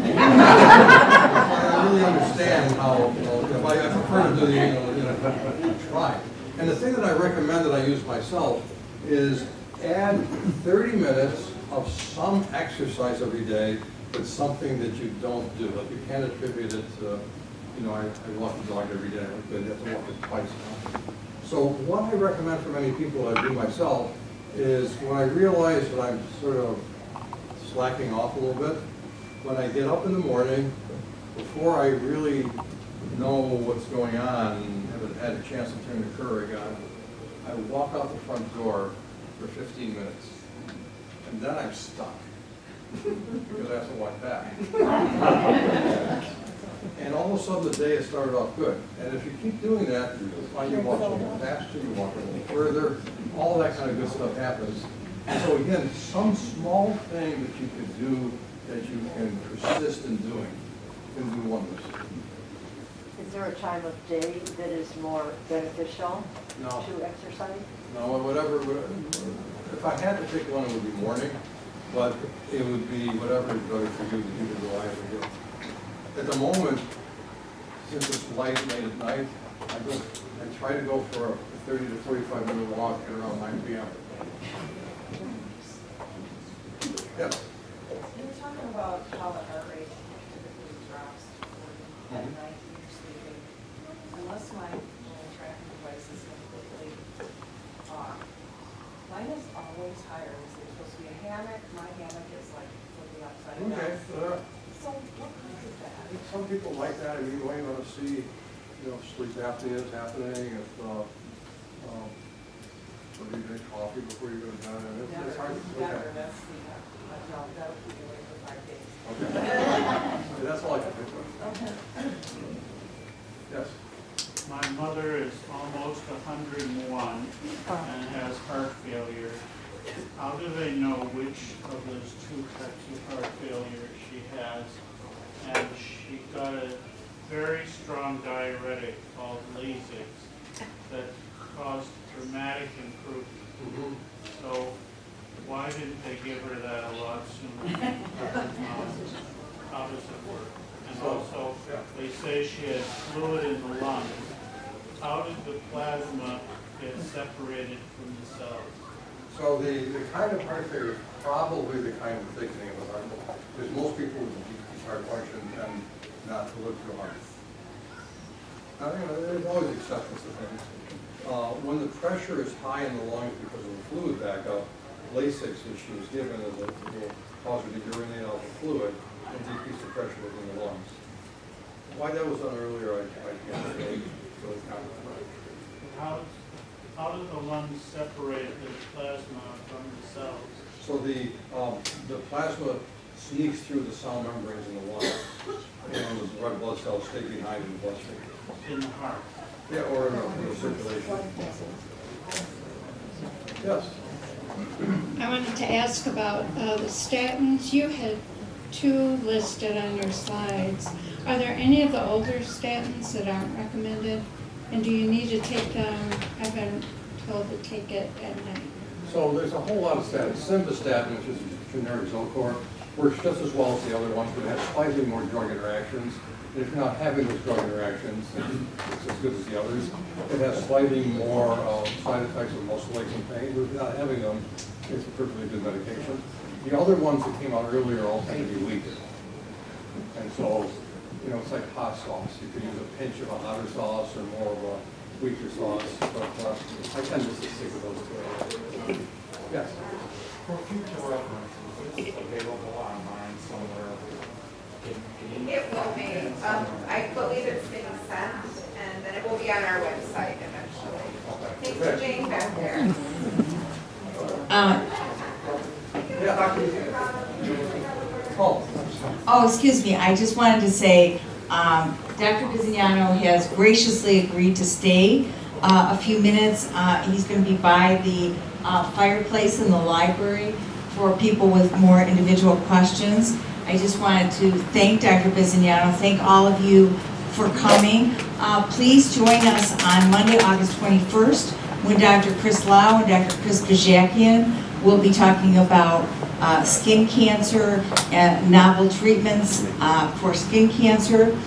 really understand how, if I prefer to do the, try. And the thing that I recommend that I use myself is add 30 minutes of some exercise every day, but something that you don't do. Like you can't attribute it to, I walk the dog every day, but you have to walk it twice now. So what I recommend for many people, I do myself, is when I realize that I'm sort of slacking off a little bit, when I get up in the morning, before I really know what's going on and haven't had a chance to turn the Keurig on, I walk out the front door for 15 minutes. And then I'm stuck, because I have to walk back. And all of a sudden the day has started off good. And if you keep doing that, you'll find you walk a little faster, you walk a little further, all that kind of good stuff happens. So again, some small thing that you can do that you can persist in doing can do wonders. Is there a time of day that is more beneficial No. to exercise? No, whatever, if I had to pick one, it would be morning, but it would be whatever is better for you that you can reliably do. At the moment, since it's light late at night, I try to go for a 30 to 45 minute walk at around 9 p.m. Yes? You were talking about how the heart rate typically drops at night when you're sleeping. Unless my little tracking device is completely off, mine is always higher. Is there supposed to be a hammock? My hammock is like flipping upside down. Okay. So what causes that? Some people like that. I mean, you might want to see, sleep apnea is happening. If or you drink coffee before you go to bed. It's hard to look Never, at. that's the, that'll keep you awake for 5 days. Okay. That's all I can think of. Yes. My mother is almost 101 and has heart failure. How do they know which of those two types of heart failure she has? And she got a very strong diuretic called Lasix that caused dramatic improvement. So why didn't they give her that a lot sooner? How does it work? And also, they say she had fluid in the lungs. How did the plasma get separated from the cells? So the kind of heart failure is probably the kind of thickening of the heart, because most people with decreased heart function tend not to live too long. Now, there's always exceptions to things. When the pressure is high in the lungs because of the fluid backup, Lasix that she was given will cause her to urinate out the fluid and decrease the pressure within the lungs. Why that was done earlier, I can't really comment on. How do the lungs separate the plasma from the cells? So the plasma sneaks through the cell membranes in the lungs, and the red blood cells stay behind in the bloodstream. In the heart? Yeah, or in the circulation. Yes? I wanted to ask about the statins. You had 2 listed on your slides. Are there any of the older statins that aren't recommended? And do you need to take them? I've been told to take it at night. So there's a whole lot of statins. Simvastatin, which is generic Zocor, works just as well as the other ones, but it has slightly more drug interactions. And if you're not having those drug interactions, it's as good as the others. It has slightly more side effects of muscle aches and pain, but if you're not having them, it's a perfectly good medication. The other ones that came out earlier all tend to be weaker. And so, it's like hot sauce. You could use a pinch of a hotter sauce or more of a weaker sauce, but I tend to stick with those 2. Yes? For future reference, is this available online somewhere? It will be. I believe it's being sent, and then it will be on our website eventually. Thanks to Jane back there. Oh, excuse me, I just wanted to say, Dr. Bisognano has graciously agreed to stay a few minutes. He's going to be by the fireplace in the library for people with more individual questions. I just wanted to thank Dr. Bisognano, thank all of you for coming. Please join us on Monday, August 21st, when Dr. Chris Lau and Dr. Chris Bajakian will be talking about skin cancer and novel treatments for skin cancer.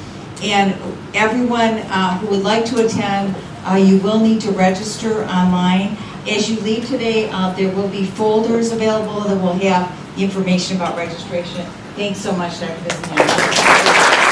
And everyone who would like to attend, you will need to register online. As you leave today, there will be folders available that will have the information about registration. Thanks so much, Dr. Bisognano.